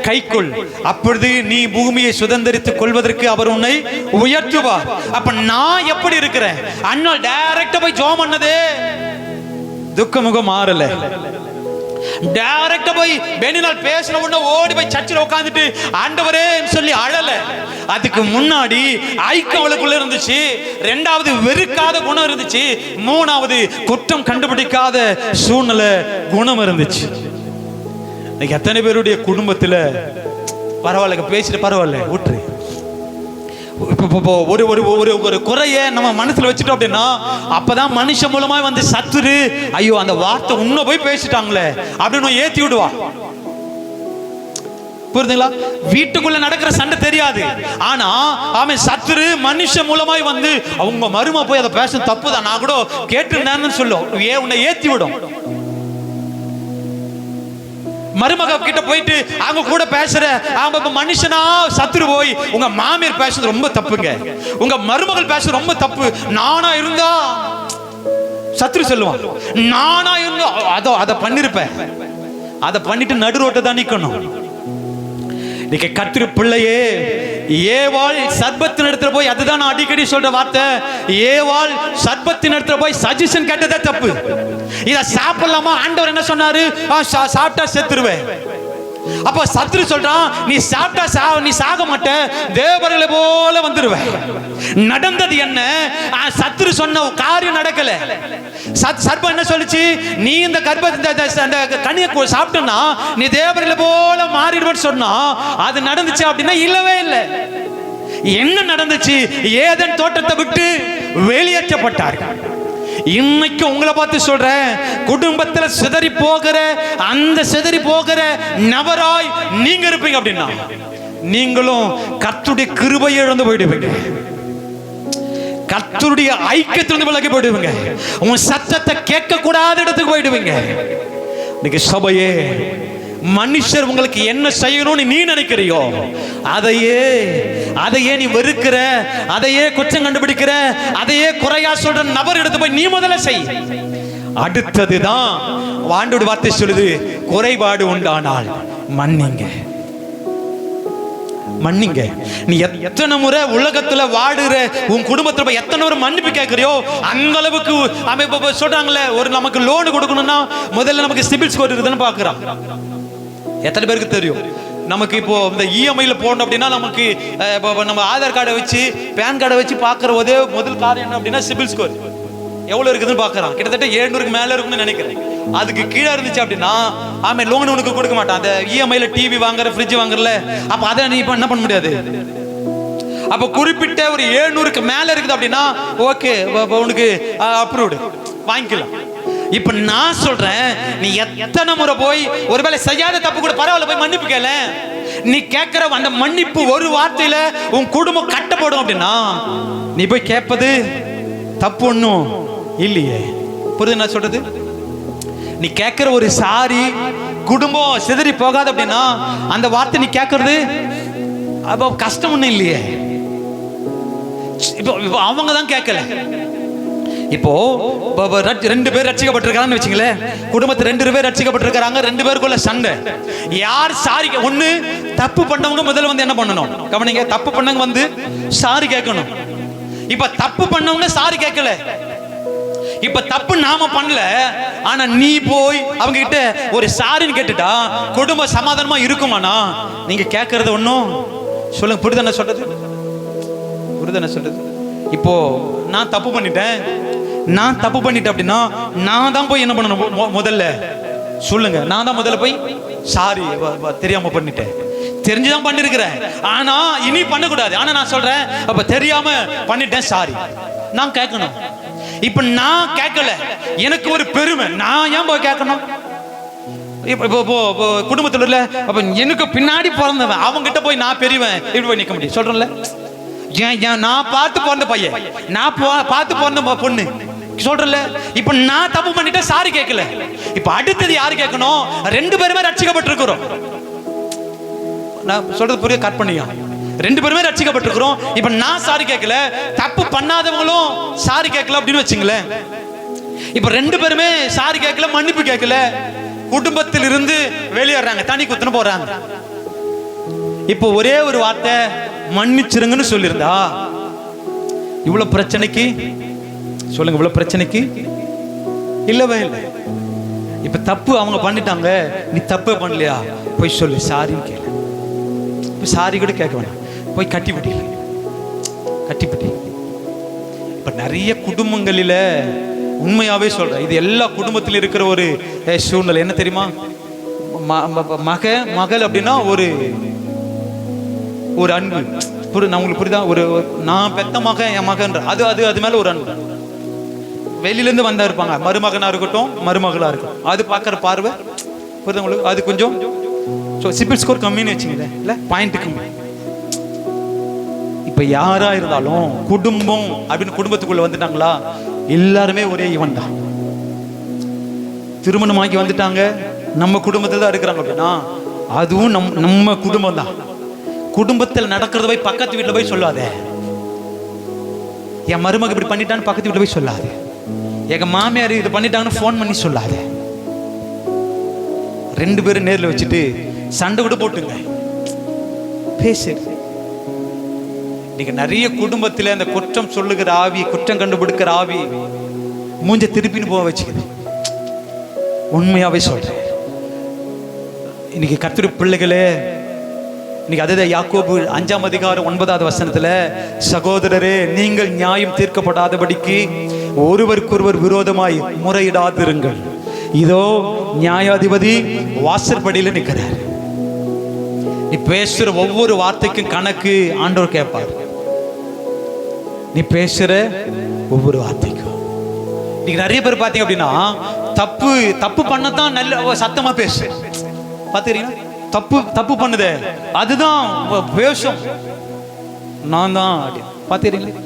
கைக்கொள், அப்பொழுது நீ பூமியை சுதந்தரித்துக் கொள்வதற்கு அவர் உன்னை உயர்த்துவார். அப்ப நான் எப்படி இருக்கிறேன்? அண்ணா டைரக்டா போய் ஜெபம் பண்ணதே துக்கமுகம் மாறல. டைரக்டா போய் பெனினால் பேசின உடனே ஓடி போய் சர்ச்சில் உட்கார்ந்துட்டு ஆண்டவரே சொல்லி அழல. அதுக்கு முன்னாடி ஐக்கியம் அவளுக்குள்ள இருந்துச்சு, 2வது வெறுக்காத குணம் இருந்துச்சு, 3வது குற்றம் கண்டுபிடிக்காத சூழ்நிலை குணம் இருந்துச்சு. இன்னைக்கு எத்தனை பேருடைய குடும்பத்துல பரவாயில்ல பேசிட்டு பரவாயில்ல விட்டுரு, ஒரு ஒரு ஒரு குறைய நம்ம மனசுல வச்சுட்டோம் அப்படின்னா அப்பதான் மனுஷன் மூலமா வந்து சத்துரு, ஐயோ அந்த வார்த்தை உன்ன போய் பேசிட்டாங்களே அப்படின்னு ஏத்தி விடுவா. புரியுதுங்களா? வீட்டுக்குள்ள நடக்கிற சண்டை தெரியாது, ஆனா அவன் சத்துரு மனுஷன் மூலமாய் வந்து அவங்க மருமா போய் அதை பேச தப்புதான், நான் கூட கேட்டிருந்தேன்னு சொல்லும், உன்னை ஏத்தி விடும். மருமக கிட்ட போயிட்டு அவங்க கூட பேசுற அவங்க மனுஷனா சத்துரு போய் உங்க மாமியார் பேசுறது ரொம்ப தப்புங்க, உங்க மருமகள் பேசுறது ரொம்ப தப்பு, நானா இருந்தா சத்துரு சொல்லுவான், நானா இருந்தா அதை பண்ணிருப்பேன், அதை பண்ணிட்டு நடு ரோட்டை தான் நிக்கணும். இன்னைக்கு கர்த்தருடைய பிள்ளையே, ஏவாள் சர்பத்தின் இடத்துல போய், அதுதான் நான் அடிக்கடி சொல்ற வார்த்தை, ஏவாள் சர்பத்தின் இடத்துல போய் சஜஷன் கேட்டதே தப்பு. இத சாப்பிடலாமா? ஆண்டவர் என்ன சொன்னாரு? சாப்பிட்டா செத்துருவேன். அப்ப சத்துரு சொல்றான், நீ சாப்பிட்டா நீ சாக மாட்ட, தேவர்களை போல வந்துருவ. நடந்தது என்ன? சத்துரு சொன்ன காரியம் நடக்கல. சர்ப்பம் என்ன சொல்லுச்சு? நீ இந்த கனியை சாப்பிட்டா நீ தேவர்களை போல மாறிடுவேன்னு சொன்னா அது நடந்துச்சு அப்படின்னா இல்லவே இல்லை. என்ன நடந்துச்சு? ஏதேன் தோட்டத்தை விட்டு வெளியேற்றப்பட்டார்கள். இன்னைக்கு உங்களை பார்த்து சொல்றேன், குடும்பத்தில் சிதறி போகிற அந்த சிதறி போகிற நபராய் நீங்க இருப்பீங்க அப்படின்னா நீங்களும் கர்த்தருடைய கிருபையை இழந்து போயிடுவீங்க. கர்த்தருடைய ஐக்கியத்திலிருந்து விலகி போயிடுவீங்க. உங்க சத்தத்தை கேட்க கூடாத இடத்துக்கு போயிடுவீங்க. இன்னைக்கு சபையே, மனுஷர் உங்களுக்கு என்ன செய்யணும்னு நீ நினைக்கிறியோ அதையே நீ வெறுக்கிற, அதையே குற்றம் கண்டுபிடிக்கிற, அதையே குறையா சொல்ற நபர் எடுத்து போய் நீ முதல்ல செய். அடுத்ததுதான் ஆண்டவருடைய வார்த்தை சொல்லுது, குறைபாடு உண்டானால் மன்னிங்க. மன்னிங்க. நீ எத்தனை முறை உலகத்துல வாடுற உன் குடும்பத்துல போய் எத்தனை முறை மன்னிப்பு கேட்கறியோ அந்த அளவுக்கு அமைப்பு சொல்றாங்களே. ஒரு நமக்கு லோன் கொடுக்கணும்னா முதல்ல நமக்கு சிபில் ஸ்கோர் இருக்குதுன்னு பாக்குறான். எத்தனை பேருக்கு தெரியும்? நமக்கு இப்போ இந்த இஎம்ஐல போடணும் அப்படின்னா நமக்கு நம்ம ஆதார் கார்டை வச்சு பேன் கார்டை வச்சு பாக்குற ஒரே முதல் காரணம் என்ன அப்படின்னா சிபில் ஸ்கோர் எவ்வளவு இருக்குதுன்னு பாக்குறான். கிட்டத்தட்ட 700க்கு மேல இருக்குன்னு நினைக்கிறேன். அதுக்கு கீழே இருந்துச்சு அப்படின்னா லோன் உனக்கு கொடுக்க மாட்டான். அந்த இஎம்ஐல டிவி வாங்குற, ஃப்ரிட்ஜ் வாங்குறல, அப்ப அதை நீ இப்ப என்ன பண்ண முடியாது. அப்ப குறிப்பிட்ட ஒரு 700க்கு மேல இருக்குது அப்படின்னா ஓகே, உனக்கு அப்ரூவ்டு, வாங்கிக்கலாம். இப்ப நான் சொல்றேன், நீ எத்தனை முறை போய் ஒருவேளை செய்யாத தப்பு கூட பரவாயில்ல போய் மன்னிப்பு கேள. நீ கேட்கிற அந்த மன்னிப்பு ஒரு வார்த்தையில உன் குடும்பம் கட்டப்படும் அப்படின்னா நீ போய் கேட்பது தப்பு ஒண்ணும் இல்லையே. புரியுது நான் சொல்றது? நீ கேட்கிற ஒரு சாரி குடும்பம் சிதறி போகாது அப்படின்னா அந்த வார்த்தை நீ கேட்கறது அப்ப கஷ்டம் ஒண்ணும் இல்லையே. இப்போ அவங்க தான் கேட்கல. இப்போ 2 பேர் ரட்சிக்கப்பட்டிருக்காங்கன்னு வச்சுங்களேன். குடும்பத்தில் 2 பேர் ரட்சிக்கப்பட்டிருக்காங்க. 2 பேருக்குள்ள சண்டை. யார் சாரி? ஒண்ணு தப்பு பண்ணவங்க முதல்ல வந்து என்ன பண்ணணும் கவனிங்க. தப்பு பண்ணவங்க வந்து சாரி கேட்கணும். இப்ப தப்பு பண்ணவங்க சாரி கேட்கல. இப்ப தப்பு நாம பண்ணல, ஆனா நீ போய் அவங்க கிட்ட ஒரு சாரின்னு கேட்டுட்டா குடும்ப சமாதானமா இருக்குமானா? நீங்க கேட்கறது ஒண்ணும் சொல்லுங்க. புரியுதானே சொல்றது? புரியுதானே சொல்றது? இப்போ நான் தப்பு பண்ணிட்டேன் அப்படின்னா நான் தான் போய் என்ன பண்ணணும் முதல்ல சொல்லுங்க. நான் தான் முதல்ல போய் சாரி, தெரியாம பண்ணிட்டேன், தெரிஞ்சுதான் பண்ணிருக்கிறேன், ஆனா இனி பண்ணக்கூடாது. ஆனா நான் சொல்றேன், அப்ப தெரியாம பண்ணிட்டேன், சாரி, நான் கேட்கணும். இப்ப நான் கேட்கல, எனக்கு ஒரு பெருமை, நான் ஏன் போய் கேட்கணும்? குடும்பத்தில் இல்ல, அப்ப எனக்கு பின்னாடி பிறந்தவன் அவங்க கிட்ட போய் நான் பெரியவன் எப்படி போய் நிக்க முடியும்? சொல்றேன்ல, நான் பார்த்து பிறந்த பையன், நான் பார்த்து பிறந்த பொண்ணு சொல்றல. இப்ப நான் தப்பு பண்ணிட்டேன், சாரி கேட்கல. இப்ப அடுத்தது யாரு கேட்கணும்? 2 பேருமே ரட்சிக்கப்பட்டிருக்கிறோம். நான் சொல்றது புரிய கட் பண்ணியா? 2 பேருமே ரட்சிக்கப்பட்டிருக்கிறோம். இப்ப நான் சாரி கேட்கல, தப்பு பண்ணாதவங்களும் சாரி கேட்கல அப்படின்னு வச்சுங்களேன். இப்ப 2 பேருமே சாரி கேட்கல, மன்னிப்பு கேட்கல, குடும்பத்தில் இருந்து வெளியேறாங்க, தனி குத்துன்னு போறாங்க. இப்போ ஒரே ஒரு வார்த்தை மன்னிச்சிருங்கன்னு சொல்லியிருந்தா இவ்வளவு பிரச்சனைக்கு சொல்லுங்க, இவ்வளவு பிரச்சனைக்கு இல்லவே இல்லை. இப்ப தப்பு அவங்க பண்ணிட்டாங்க, நீ தப்பு பண்ணலையா போய் சொல்லு, சாரின்னு கேளு. இப்ப சாரி கூட கேட்க வேணாம், போய் கட்டிப்பிடி. இப்ப நிறைய குடும்பங்களில உண்மையாவே சொல்றேன், இது எல்லா குடும்பத்திலும் இருக்கிற ஒரு சூழ்நிலை என்ன தெரியுமா? மகள் அப்படின்னா ஒரு அன்பு. நான் உங்களுக்கு புரியுதா? நான் பெத்த மகன், என் மகன், அது மேல ஒரு அன்பு. வெளியில இருந்து வந்தா இருப்பாங்க, மருமகனா இருக்கட்டும் மருமகளா இருக்கட்டும், அது பாக்குற பார்வை புரியுதா உங்களுக்கு? அது கொஞ்சம் சிபில் ஸ்கோர் கம்மின்னு வச்சுங்களேன், இல்ல பாயிண்ட் கம்மி. இப்ப யாரா இருந்தாலும் குடும்பம் அப்படின்னு குடும்பத்துக்குள்ள வந்துட்டாங்களா, எல்லாருமே ஒரே இவன் தான். திருமணமாக்கி வந்துட்டாங்க, நம்ம குடும்பத்துல தான் இருக்கிறாங்க அப்படின்னா அதுவும் நம்ம குடும்பம் தான். குடும்பத்தில் நடக்கிறத போய் பக்கத்து வீட்டுல போய் சொல்லாத. என் மருமக இப்படி பண்ணிட்டான்னு பக்கத்து வீட்டுல போய் சொல்லாது. எங்க மாமியார் இது பண்ணிட்டாங்கன்னு போன் பண்ணி சொல்லாத. 2 பேரும் நேர்ல வச்சுட்டு சண்டை கூட போட்டுங்க, பேசு. நீங்க நிறைய குடும்பத்தில் அந்த குற்றம் சொல்லுகிற ஆவி, குற்றம் கண்டுபிடிக்கிற ஆவி மூஞ்ச திருப்பின்னு போக வச்சுக்குது. உண்மையாவே சொல்றேன், இன்னைக்கு கர்த்தருடைய பிள்ளைகளே, இன்னைக்கு அதுதான் யாக்கோபு 5ஆம் அதிகாரம் 9வது வசனத்துல, சகோதரரே நீங்கள் நியாயம் தீர்க்கப்படாதபடிக்கு ஒருவருக்கொருவர் விரோதமாய் முறையிடாதிருங்கள், இதோ நியாயாதிபதி வாசற்படியில நிற்கிறார். நீ பேசுற ஒவ்வொரு வார்த்தைக்கும் கணக்கு ஆண்டவர் கேட்பார். நீ பேசுற ஒவ்வொரு வார்த்தைக்கும் நீங்க நிறைய பேர் பாத்தீங்க அப்படின்னா தப்பு தப்பு பண்ணதான் நல்ல சத்தமா பேசு. பாத்துக்கிறீங்களா? தப்பு தப்பு பண்ணுதே அதுதான் பேசும். நான் தான் பாத்துக்கிறீங்களா?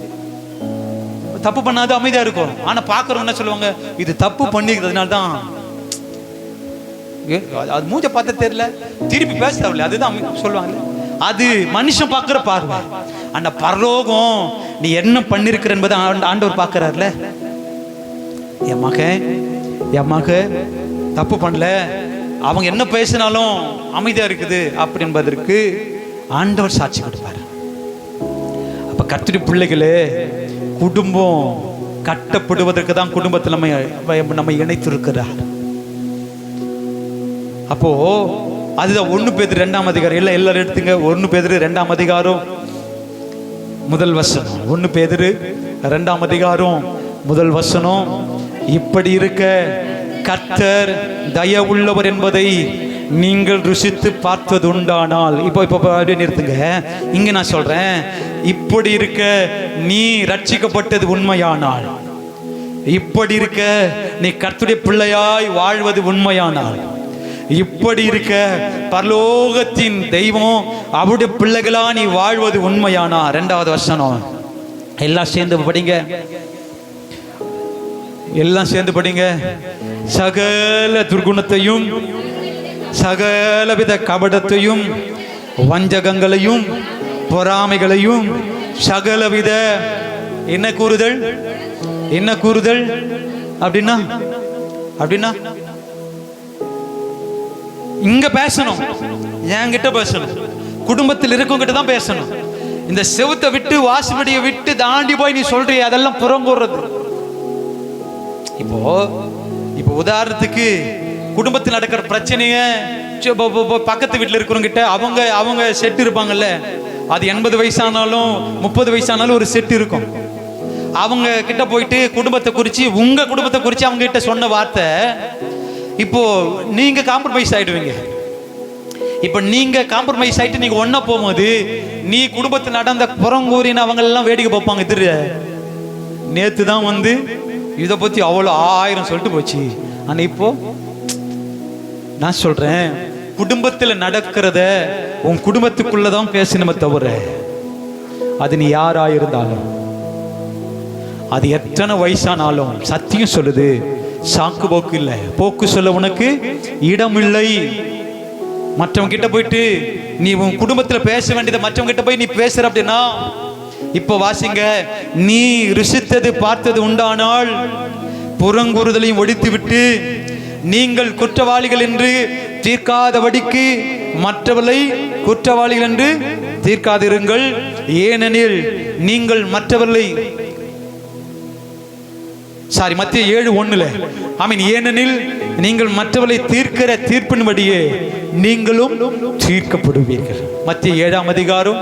தப்பு பண்ணாது அமைதியா இருக்கும். ஆனா பாக்குறவங்க என்ன சொல்லுவாங்க, இது தப்பு பண்ணிக்கிறதுனால தான். அது மூஞ்ச பார்த்த தெரியல, திருப்பி பேச தேவையில்ல, அதுதான் சொல்லுவாங்க. அது மனுஷன் பார்க்கிற பார்வை. அந்த பரலோகம் நீ என்ன பண்ணிருக்கிற என்பதை ஆண்டவர் பார்க்கிறார்ல. என் மக தப்பு பண்ணல, அவங்க என்ன பேசினாலும் அமைதியா இருக்குது அப்படி என்பதற்கு ஆண்டவர் சாட்சி கொடுப்பார். அப்ப கர்த்தருடைய பிள்ளைகளே, குடும்பம் கட்டப்படுவதற்கு தான் குடும்பத்தில் நம்ம இணைத்திருக்கிறார். அப்போ அதுதான் 1 பேதுரு 2ஆம் அதிகாரம். எல்லாரும் எடுத்துங்க. 1 பேதுரு 2ஆம் அதிகாரம் முதல் வசனம். 1 பேதுரு 2ஆம் அதிகாரம் முதல் வசனம். இப்படி இருக்க கர்த்தர் தயவுள்ளவர் என்பதை நீங்கள் ருசித்து பார்த்தது உண்டானால். இப்போ அப்படியே நிறுத்துங்க. இங்க நான் சொல்றேன், இப்படி இருக்க நீ ரட்சிக்கப்பட்டது உண்மையானால், இப்படி இருக்க நீ கர்த்தருடைய பிள்ளையாய் வாழ்வது உண்மையானால், இப்படி இருக்க பரலோகத்தின் தெய்வம் அவருடைய பிள்ளைகளா நீ வாழ்வது உண்மையானா. 2வது வசனம். எல்லாம் சேர்ந்து படிங்க, எல்லாம் சேர்ந்து படிங்க. சகல துர்குணத்தையும் சகலவித கபடத்தையும் வஞ்சகங்களையும் பொறாமைகளையும் சகலவித என்ன கூறுதல் அப்படின்னா இங்க பேசணும், என்கிட்ட பேசணும், குடும்பத்தில் இருக்கவங்கிட்ட தான் பேசணும். இந்த செவுத்தை விட்டு வாசுபடியை விட்டு தாண்டி போய் நீ சொல்றிய அதெல்லாம் புறங்கூறது. இப்போ உதாரணத்துக்கு குடும்பத்தில் நடக்கிற பிரச்சனைய பக்கத்து வீட்டில் இருக்கிறவங்கிட்ட அவங்க செட் இருப்பாங்கல்ல, அது 80 வயசானாலும் 30 வயசானாலும் ஒரு செட் இருக்கும். அவங்க கிட்ட போயிட்டு குடும்பத்தை குறித்து, உங்க குடும்பத்தை குறித்து அவங்க கிட்ட சொன்ன வார்த்தை, இப்போ நீங்க காம்ப்ரமைஸ் ஆயிடுவீங்க. இப்ப நீங்க காம்ப்ரமைஸ் ஆயிட்டு நீங்க ஒன்னா போகும்போது நீ குடும்பத்தில் நடந்த புறங்கூறின அவங்க எல்லாம் வேடிக்கை பார்ப்பாங்க. திரு நேத்து தான் வந்து இதை பத்தி அவ்வளோ 1000 சொல்லிட்டு போச்சு. ஆனா இப்போ நான் சொல்றேன், குடும்பத்தில் நடக்கிறத உன் குடும்பத்துக்குள்ளதான் பேசணுமே தவிர, அது நீ யாராயிருந்தாலும், அது எத்தனை வயசானாலும், சத்தியம் சொல்லுது, சாக்கு போக்கு இல்லை, போக்கு சொல்ல உனக்கு இடம் இல்லை. மற்றவங்க கிட்ட போயிட்டு நீ உன் குடும்பத்தில் பேச வேண்டியதை மற்றவங்க கிட்ட போய் நீ பேசுற அப்படின்னா, இப்போ வாசிங்க, நீ ருசித்தது பார்த்தது உண்டானால் புறங்கூறுதலையும் ஒழித்து விட்டு நீங்கள் குற்றவாளிகள் என்று தீர்க்காதபடிக்கு மற்றவர்களை குற்றவாளிகள் என்று தீர்க்காதிருங்கள். ஏனெனில் நீங்கள் மற்றவர்களை மத்திய 7:1 ஆமீன். ஏனெனில் நீங்கள் மற்றவர்களை தீர்க்கிற தீர்ப்பின்படியே நீங்களும் தீர்க்கப்படுவீர்கள். மத்திய 7ஆம் அதிகாரம்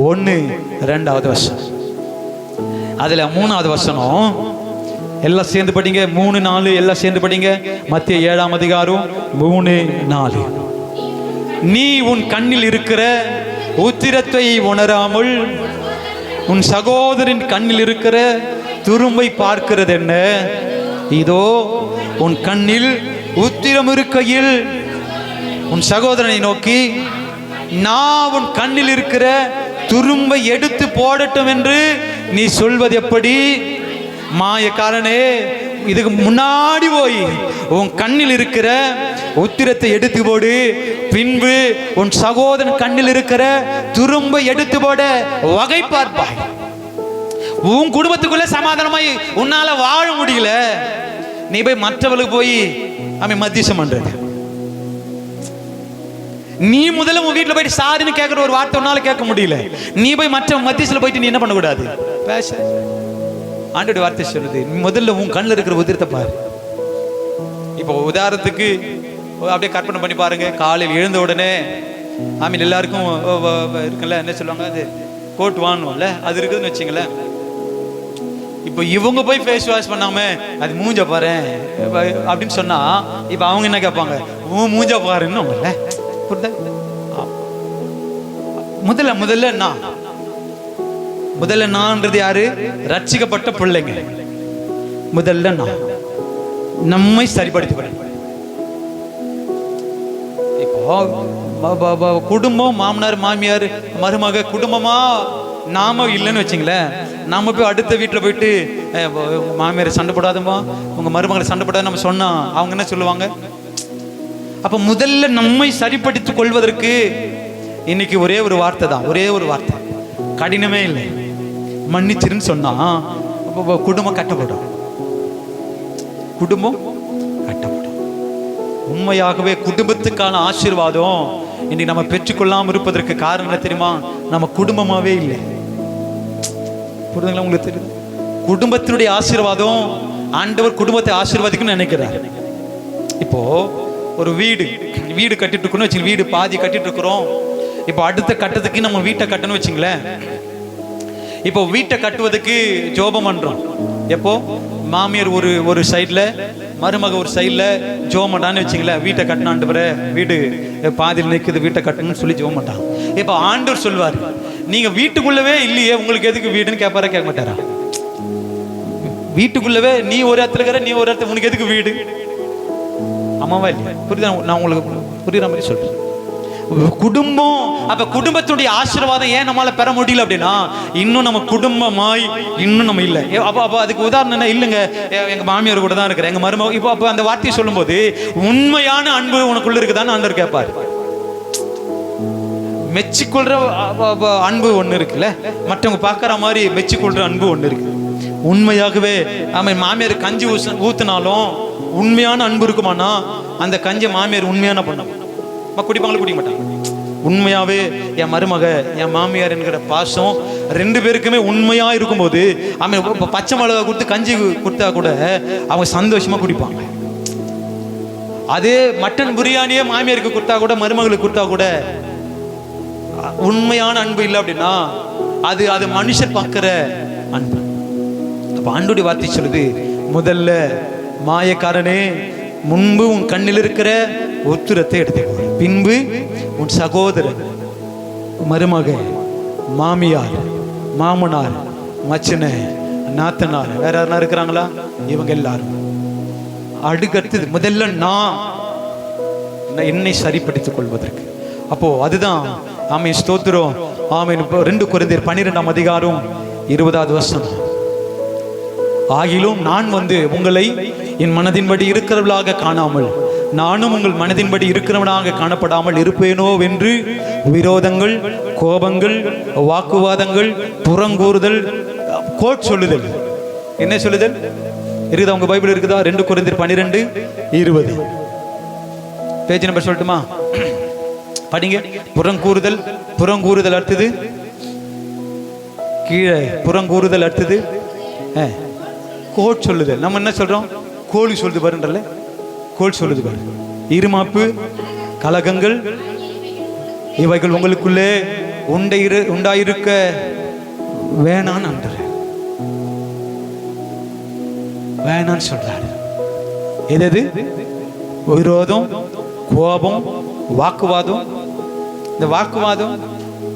1-2வது வசனம். அதுல 3வது வசனம். எல்லாம் சேர்ந்து படிங்க. 3-4 எல்லாம் சேர்ந்து படிங்க. மத்திய 7ஆம் அதிகாரம் 3-4. நீ உன் கண்ணில் இருக்கிற உத்திரத்தை உணராமல் உன் சகோதரின் கண்ணில் இருக்கிற துரும்பை பார்க்கிறது என்ன? இதோ உன் கண்ணில் உத்திரம் இருக்கையில் உன் சகோதரனை நோக்கி, நான் உன் கண்ணில் இருக்கிற துரும்பை எடுத்து போடட்டும் என்று நீ சொல்வது எப்படி? மாயக்காரனே, இதுக்கு முன்னாடி போய் உன் கண்ணில் இருக்கிற உத்திரத்தை எடுத்து போடு, பின்பு உன் சகோதரன் கண்ணில் இருக்கிற துரும்பை எடுத்து போட வகை பார்ப்பாய். உன் குடும்பத்துக்குள்ள சமாதானமாய் உன்னால வாழ முடியல, நீ போய் மற்றவர்களுக்கு போய் மத்தியசம் பண்றது. நீ முதல்ல உன் வீட்டுல போயிட்டு சாரின்னு கேட்கிற ஒரு வார்த்தை உன்னால கேட்க முடியல, நீ போய் மற்ற மத்தியசில போயிட்டு நீ என்ன பண்ணக்கூடாது? பேச. ஆண்டோட வார்த்தை சொல்லுது, நீ முதல்ல உன் கண்ணில் இருக்கிற உதிரத்தை பாரு. இப்போ உதாரணத்துக்கு அப்படியே கற்பனை பண்ணி பாருங்க. காலையில் எழுந்த உடனே எல்லாருக்கும் இருக்குல்ல, என்ன சொல்லுவாங்க, அது கோட் வாங்கணும்ல, அது இருக்குதுன்னு வச்சுங்களேன். இப்போ இவங்க போய் ஃபேஸ் வாஷ் பண்ணாம அது மூஞ்ச பாரு அப்படின்னு சொன்னா, இப்போ அவங்க என்ன கேட்பாங்க? மூஞ்ச பாருன்னு. முதல்ல நான்றது யாரு? ரட்சிக்கப்பட்ட பிள்ளைங்க. முதல்ல நம்மை சரிப்படுத்திக் கொள்ள. இப்போ குடும்பம், மாமனார் மாமியார் மருமக குடும்பமா நாம இல்லைன்னு வச்சுங்களேன், நாம போய் அடுத்த வீட்டில் போயிட்டு மாமியார் சண்டை போடாதம்மா, உங்க மருமகளை சண்டை போடாத நம்ம சொன்னா அவங்க என்ன சொல்லுவாங்க? அப்ப முதல்ல நம்மை சரிப்படுத்திக் கொள்வதற்கு இன்னைக்கு ஒரே ஒரு வார்த்தை தான், ஒரே ஒரு வார்த்தை, கடினமே இல்லை, மன்னிச்சிருன்னு சொன்னா குடும்பம் கட்டப்படும். குடும்பம் கட்டப்படும். உண்மையாகவே குடும்பத்துக்கான ஆசீர்வாதம் இன்னைக்கு நம்ம பெற்றுக்கொள்ளாமல் இருப்பதற்கு காரணம் என்ன தெரியுமா? நம்ம குடும்பமாவே இல்லை. புரியுதுங்களா உங்களுக்கு? தெரியுது, குடும்பத்தினுடைய ஆசீர்வாதம், ஆண்டவர் குடும்பத்தை ஆசீர்வாதிக்கணும்னு நினைக்கிறார். இப்போ ஒரு வீடு கட்டிட்டு இருக்கணும் வச்சுங்க, வீடு பாதி கட்டிட்டு இருக்கிறோம். இப்போ அடுத்த கட்டத்துக்கு நம்ம வீட்டை கட்டணும் வச்சுங்களேன். இப்போ வீட்டை கட்டுவதுக்கு ஜோபம் பண்றோம். எப்போ மாமியார் ஒரு சைட்ல, மருமக ஒரு சைட்ல ஜோம் பண்ணான்னு வச்சுங்களேன். வீட்டை கட்டினாண்டு வர வீடு பாதியில் நிற்குது, வீட்டை கட்டணும்னு சொல்லி ஜோம் பண்ணான். இப்போ ஆண்டவர் சொல்வார், நீங்க வீட்டுக்குள்ளவே இல்லையே, உங்களுக்கு எதுக்கு வீடுன்னு கேட்பாரா? கேட்க மாட்டாரா? வீட்டுக்குள்ளவே நீ ஒரு இடத்துல இருக்கிற, நீ ஒரு இடத்துல, உனக்கு எதுக்கு வீடு? ஆமாவா இல்லையா? புரியுதா? நான் உங்களுக்கு புரியுற மாதிரி சொல்றேன். குடும்பம், அப்ப குடும்பத்துடைய ஆசீர்வாதம் ஏன் நம்மளால பெற முடியல அப்படின்னா, இன்னும் நம்ம குடும்பமாய் இன்னும் நம்ம இல்லை. அப்ப அதுக்கு உதாரணம் என்ன? இல்லைங்க, எங்க மாமியார் கூட தான் இருக்கிறேன், எங்க மருமக. இப்போ அப்ப அந்த வார்த்தையை சொல்லும் போது உண்மையான அன்பு உனக்குள்ள இருக்குதான்னு ஆண்டவர் கேட்பார். மெச்சிக்கொள்ற அன்பு ஒண்ணு இருக்குல்ல, மற்றவங்க பார்க்கற மாதிரி மெச்சிக்கொள்ற அன்பு ஒண்ணு இருக்கு. உண்மையாகவே அவன் மாமியார் கஞ்சி ஊத்தினாலும் உண்மையான அன்பு இருக்குமானா, அந்த கஞ்சி மாமியார் உண்மையான பண்ணும். குடிப்பாங்களே, குடிக்க மாட்டாங்க. உண்மையாவே என் மருமக, என் மாமியார் என்கிற பாசம் ரெண்டு பேருக்குமே உண்மையா இருக்கும்போது, அவன் பச்சை மிளகா கொடுத்து கஞ்சி கொடுத்தா கூட அவங்க சந்தோஷமா குடிப்பாங்க. அதே மட்டன் பிரியாணியே மாமியாருக்கு கொடுத்தா கூட, மருமகளுக்கு கொடுத்தா கூட, உண்மையான அன்பு இல்லை அப்படின்னா அது மனுஷர் பார்க்கிற அன்பு. அப்ப ஆண்டோடைய வார்த்தை சொல்லுது, முதல்ல மாயக்காரனே, முன்பு உன் கண்ணில் இருக்கிற உத்திரத்தை எடுத்துக்கோ, பின்பு உன் சகோதரன், மருமக, மாமியார், மாமனார், மச்சனை, நாத்தனார், வேற யாரா இருக்கிறாங்களா? இவங்க எல்லாரும் அடுக்கடுத்தது முதல்ல நான் என்னை சரிப்படுத்திக் கொள்வதற்கு. அப்போ அதுதான் ஆமென், ஸ்தோத்திரம், ஆமென். 2 கொரிந்தியர் 12ஆம் அதிகாரம் 20வது வசனம், ஆகிலும் நான் உங்களை என் மனதின்படி இருக்கிறவர்களாக காணாமல், நானும் உங்கள் மனதின்படி இருக்கிறவனாக காணப்படாமல் இருப்பேனோ என்று விரோதங்கள், கோபங்கள், வாக்குவாதங்கள், புறங்கூறுதல், கோட் சொல்லுதல். என்ன சொல்லுதல் இருக்குதா? உங்க பைபிள் இருக்குதா? 2 கொரிந்தியர் 12:20 பேஜ் நம்பர் சொல்லட்டுமா? படிங்க. புறங்கூறுதல் அடுத்தது கீழே, புறங்கூறுதல் அடுத்தது கோட் சொல்லுதல். நம்ம என்ன சொல்றோம்? கோழி சொல்லுது பாருன்றல, கோல் சொல்லுது பாரு. இருமாப்பு, கலகங்கள் இவைகள் உங்களுக்குள்ளே உண்டாயிருக்க வேணான்னு வேணான்னு சொல்றாரு. எது? விரோதம், கோபம், வாக்குவாதம். இந்த வாக்குவாதம்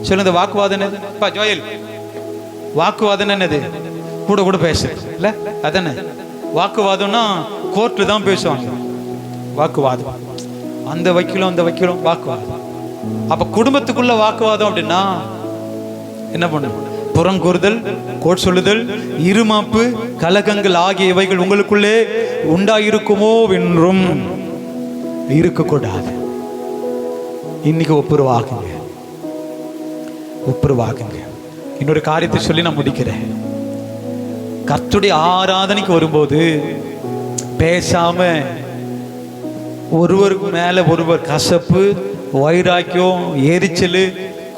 சொல்லுங்க, இந்த வாக்குவாதம் என்னது? ஜோயல், வாக்குவாதம் என்னது? கூட பேசு இல்ல, அதானே வாக்குவாதம்னா? கோர்ட்டு தான் பேசுவாங்க வாக்குவாதம். அந்த வக்கீலும் வாக்குவாதம். அப்ப குடும்பத்துக்குள்ள வாக்குவாதம் அப்படின்னா என்ன பண்ணும்? புறங்கூறுதல், கோட் சொல்லுதல், இருமாப்பு, கலகங்கள் ஆகிய இவைகள் உங்களுக்குள்ளே உண்டாயிருக்குமோ என்றும் இருக்கக்கூடாது. இன்னைக்கு ஒப்புரவாகுங்க. இன்னொரு காரியத்தை சொல்லி நான் முடிக்கிறேன். கர்த்தருடைய ஆராதனைக்கு வரும்போது பேசாம ஒருவருக்கு மேல ஒருவர் கசப்பு, வைராக்கியம், எரிச்சல்,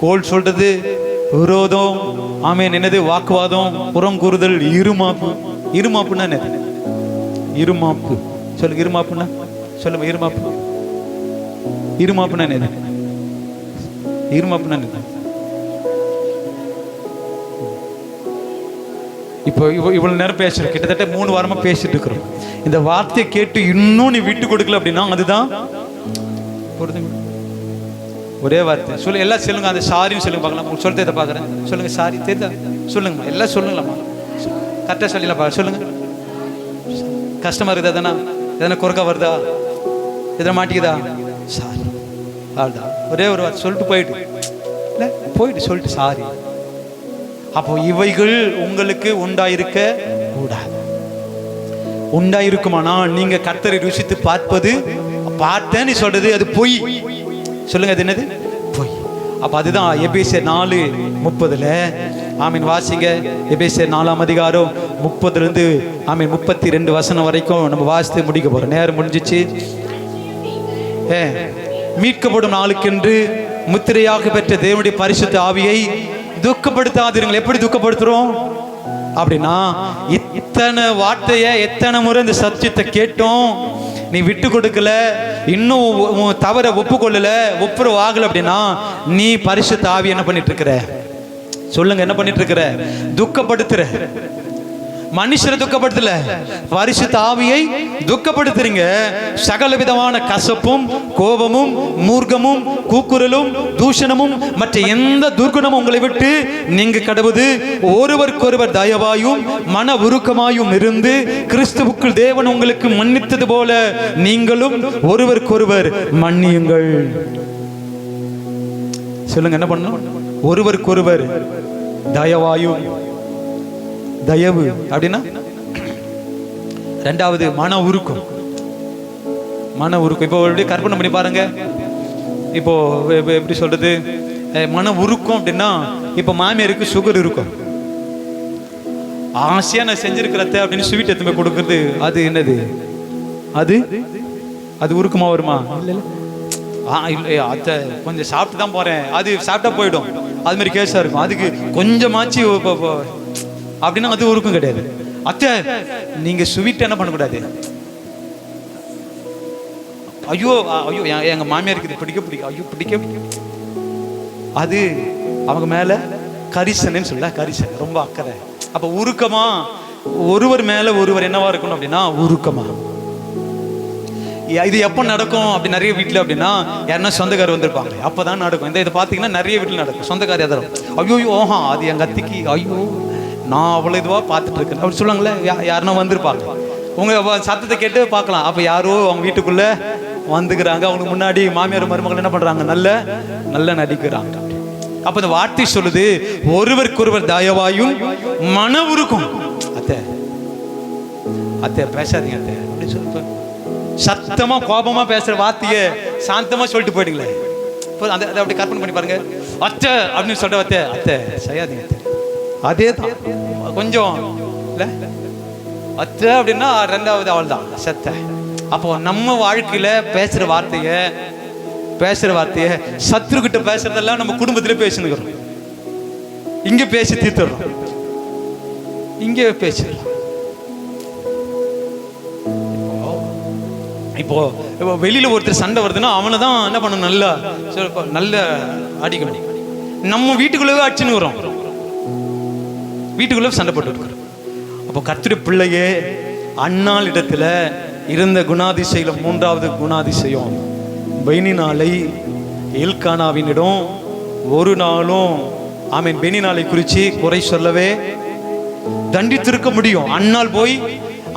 கோல் சொல்றது, விரோதம், ஆமென், என்னது? வாக்குவாதம், புறங்கூறுதல், இருமாப்புன்னா என்னது? இருமாப்பு சொல்லுங்க. இருமாப்புன்னா சொல்லுங்க. இருமாப்புன்னா என்னது? இப்போ இவ்வளவு நேரம் பேசுறோம், கிட்டத்தட்ட 3 வாரமா பேசிட்டு இருக்கிறோம். இந்த வார்த்தையை கேட்டு இன்னும் நீ விட்டு கொடுக்கல அப்படின்னா அதுதான் ஒரே வார்த்தை சொல்லு. எல்லாம் சொல்லுங்க, அந்த சாரியும் சொல்லுங்க பார்க்கலாம். சொல்லிட்டு இதை பார்க்குறேன். சொல்லுங்க, சாரி தெரியுதா? சொல்லுங்கம்மா, எல்லாம் சொல்லுங்களாம்மா, கரெக்டாக சொல்லிடலாம். சொல்லுங்க கஷ்டமா இருக்குதா? எதனா குறுக்க வருதா? எதனா மாட்டிக்குதா? சாரி, அவ்வளோதான். ஒரே ஒரு வார்த்தை சொல்லிட்டு போயிட்டு இல்லை, போயிட்டு சொல்லிட்டு சாரி. அப்போ இவைகள் உங்களுக்கு உண்டாயிருக்க கூடாது. உண்டாயிருக்குமானால் நீங்க கர்த்தரை ருசித்து பார்ப்பது, பார்த்தேன்னு சொல்றது அது பொய். சொல்லுங்க, அது என்னது? பொய். அப்ப அதுதான் எபேசியர் 4:30 ஆமீன் வாசிங்க. எபேசியர் 4ஆம் அதிகாரம் 30 ஆமீன் 32 வசனம் வரைக்கும் நம்ம வாசித்து முடிக்க போறோம். நேரம் முடிஞ்சிச்சு. மீட்கப்படும் நாளுக்கென்று முத்திரையாக பெற்ற தேவனுடைய பரிசுத்த ஆவியை துக்கப்படுத்தாதீர்கள். எப்படி துக்கப்படுத்துறோம் அப்படின்னா, இத்தனை வார்த்தைய எத்தனை முறை இந்த சத்தியத்தை கேட்டோம், நீ விட்டு கொடுக்கல, இன்னும் தவற ஒப்புக்கொள்ளல, ஒப்புரவு ஆகல அப்படின்னா நீ பரிசுத்த ஆவி என்ன பண்ணிட்டு இருக்கிற? சொல்லுங்க, என்ன பண்ணிட்டு இருக்கிற? துக்கப்படுத்துற. மனுஷரை துக்கப்படுத்தல, பரிசுத்த ஆவியை துக்கப்படுத்துறீங்க. சகல விதமான கசப்பும், கோபமும், மூர்க்கமும், கூக்குரலும், தூஷணமும், மற்ற எந்த துர்குணமும் உங்களை விட்டு நீங்க கடவுது. ஒருவருக்கொருவர் தயவாயும் மன உருக்கமாயும் இருந்து கிறிஸ்துவுக்குள் தேவன் உங்களுக்கு மன்னித்தது போல நீங்களும் ஒருவருக்கொருவர் மன்னியுங்கள். சொல்லுங்க, என்ன பண்ணணும்? ஒருவருக்கொருவர் தயவாயும். தயவு அப்படின்னா ரெண்டாவது மன உருக்கம். மன உருக்கம் இப்போ கற்பனை பண்ணி பாருங்க. இப்போ எப்படி சொல்றது, மன உருக்கம் அப்படின்னா, இப்போ மாமியாருக்கு சுகர் இருக்கும், ஆசையா நான் செஞ்சிருக்கிறத அப்படின்னு ஸ்வீட் எடுத்து போய் கொடுக்குறது, அது என்னது? அது அது உருக்கமா வருமா? இல்லை, அத்தை கொஞ்சம் சாப்பிட்டு தான் போறேன், அது சாப்பிட்டா போயிடும், அது மாதிரி கேஸா இருக்கும். அதுக்கு கொஞ்சமாச்சு அப்படின்னா அது உருக்கம் கிடையாது. அத்தை நீங்க ஸ்வீட் என்ன பண்ணக்கூடாது, ஐயோ ஐயோ எங்க மாமியாருக்கு இது பிடிக்கும், ஐயோ பிடிக்க, அது அவங்க மேல கரிசனைன்னு சொல்ல, கரிசனை, ரொம்ப அக்கறை. அப்ப உருக்கமா ஒருவர் மேல ஒருவர் என்னவா இருக்கணும் அப்படின்னா உருக்கமா. இது எப்போ நடக்கும் அப்படி நிறைய வீட்டில் அப்படின்னா, யாருன்னா சொந்தக்காரர் வந்திருப்பாங்க, அப்போதான் நடக்கும். இதை பார்த்தீங்கன்னா நிறைய வீட்டில் நடக்கும். சொந்தக்காரர் எதாரும் ஐயோ ஓஹா அது எங்கள் அத்திக்கு, ஐயோ நான் அவ்வளோ இதுவாக பார்த்துட்டு இருக்கேன் அப்படி சொல்லுவாங்களே. யாருன்னா வந்திருப்பாங்க, உங்கள் சத்தத்தை கேட்டு பார்க்கலாம். அப்போ யாரோ அவங்க வீட்டுக்குள்ளே வந்துக்கிறாங்க, அவங்களுக்கு முன்னாடி மாமியார் மருமகள் என்ன பண்ணுறாங்க, நல்ல நடிக்கிறாங்க. அப்போ இந்த வார்த்தை சொல்லுது, ஒருவருக்கொருவர் தயவாயும் மன உருக்கும். அத்தை அத்தை பேசாதீங்க அத்தை அப்படின்னு சொல்லி சத்தமா கோபமா பேசுற வார்த்தைய சாந்தமா சொல்லிட்டு போயிடுங்களே. அதை அப்படி கற்பனை பண்ணி பாருங்க. அத்தை அப்படின்னு சொல்ற அத்தை, அத்தை செய்யாதீங்க அத்தை, அதே தான் கொஞ்சம் இல்ல அத்தை அப்படின்னா ரெண்டாவது அவள் தான் செத்த. அப்போ நம்ம வாழ்க்கையில பேசுற வார்த்தைய சத்ருகிட்ட பேசுறதெல்லாம் நம்ம குடும்பத்திலே பேசினுக்கிறோம். இங்க பேசி தீர்த்துறோம், இங்கே பேசிடலாம். இப்போ வெளியில ஒருத்தர் சண்டை வருதுன்னா அவனை தான் என்ன பண்ணணும், நல்ல அடிக்கணும். நம்ம வீட்டுக்குள்ளவே அடிச்சுன்னு வரோம், வீட்டுக்குள்ள சண்டை போட்டு இருக்கிறோம். அப்போ கர்த்தருடைய பிள்ளையே, அன்னாள் இடத்துல இருந்த குணாதிசையில மூன்றாவது குணாதிசயம், பெனினாலை எல்கானாவினிடம் ஒரு நாளும் ஆமீன் பெனினாலை குறித்து குறை சொல்லவே தண்டித்திருக்க முடியும். அன்னாள் போய்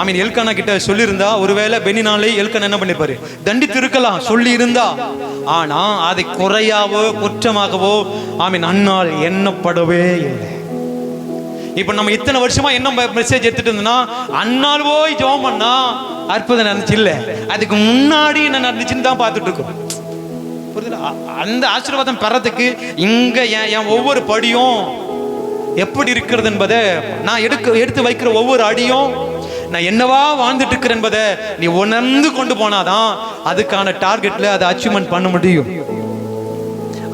ஆமீன் எல்கானா கிட்ட சொல்லியிருந்தா, ஒருவேளை பெனினாலை எல்கானா என்ன பண்ணிருப்பாரு, தண்டித்து இருக்கலாம் சொல்லி இருந்தா. ஆனா அதை குறையாவோ குற்றமாகவோ ஆமீன் அன்னாள் எண்ணப்படவே இல்லை. இப்ப நம்ம இத்தனை வருஷமா என்ன மெசேஜ் எடுத்துட்டு இருந்தோம்னா, அன்னாள் போய் ஜெபம் பண்ணா அற்புதம் நடந்துச்சு இல்ல, அதுக்கு முன்னாடி என்ன நடந்துச்சுன்னு தான் பார்த்துட்டு இருக்கோம். அந்த ஆசீர்வாதம் பெறதுக்கு இங்க என் ஒவ்வொரு படியும் எப்படி இருக்கிறது என்பதை, நான் எடுத்து வைக்கிற ஒவ்வொரு அடியும் நான் என்னவா வாழ்ந்துட்டு இருக்கிறேன் என்பதை நீ உணர்ந்து கொண்டு போனாதான் அதுக்கான டார்கெட்ல அதை அச்சீவ்மெண்ட் பண்ண முடியும்.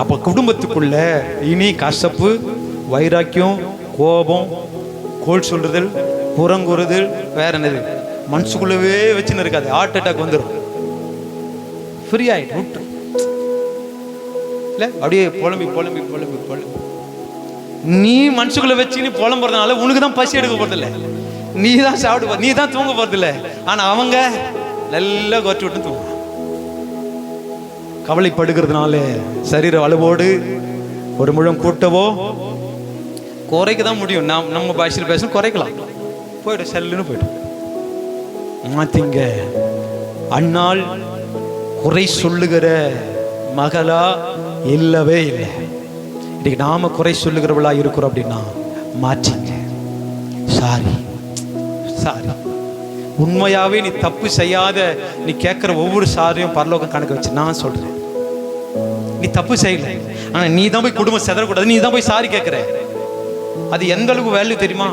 அப்போ குடும்பத்துக்குள்ள இனி கசப்பு, வைராக்கியம், கோபம், கோல் சொல்றதல், புறங்குறுதல், வேற என்னது மனசுக்குள்ளவே வச்சுன்னு இருக்காது. ஹார்ட் அட்டாக் வந்துடும், ஃப்ரீ ஆயிட்டு இல்ல, அப்படியே புலம்பி புலம்பி புலம்பி புலம்பி நீ மனசுக்குள்ள வச்சு நீ புலம்புறதுனால உனக்கு தான் பசி எடுக்க போறது இல்லை, நீ தான் சாப்பிடு, நீ தான் தூங்க போறது இல்லை. ஆனா அவங்க நல்லா கொட்டி விட்டு தூங்க. கவலைப்படுகிறதுனால சரீர அளவோடு ஒரு முழம் கூட்டவோ குறைக்க தான் முடியும். நம்ம பாஷையில் பேசணும், குறைக்கலாம், போயிடும், செல்லுன்னு போயிடும். மாத்திங்க. அன்னாள் குறை சொல்லுகிற மகளா இல்லவே இல்லை. இன்னைக்கு நாம குறை சொல்லுகிறவளா இருக்கிறோம் அப்படின்னா மாற்றிங்க. Sorry sorry. உண்மையாவே நீ தப்பு செய்யாத, நீ கேட்கிற ஒவ்வொரு சாரியும் பரலோகம் கணக்கு வச்சு நான் சொல்றேன், நீ தப்பு செய்யல, ஆனா நீ தான் போய் குடும்பம் செதறக்கூடாது, நீ தான் போய் சாரி கேட்கிற. அது எந்த அளவுக்கு வேல்யூ தெரியுமா?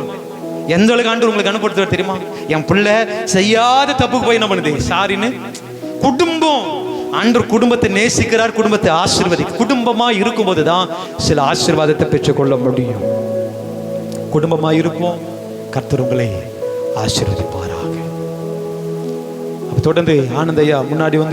எந்த அளவுக்கு ஆண்டு உங்களுக்கு அனுப்படுத்துவார் தெரியுமா? என் பிள்ளை செய்யாத தப்புக்கு போய் என்ன பண்ணுது சாரின்னு. குடும்பம் ஆண்டு குடும்பத்தை நேசிக்கிறார், குடும்பத்தை ஆசீர்வதி. குடும்பமா இருக்கும்போது தான் சில ஆசீர்வாதத்தை பெற்றுக்கொள்ள முடியும். குடும்பமா இருப்போம், கர்த்தர் உங்களை ஆசீர்வதிப்பாராக. தொடர்ந்து ஆனந்தையா முன்னாடி வந்து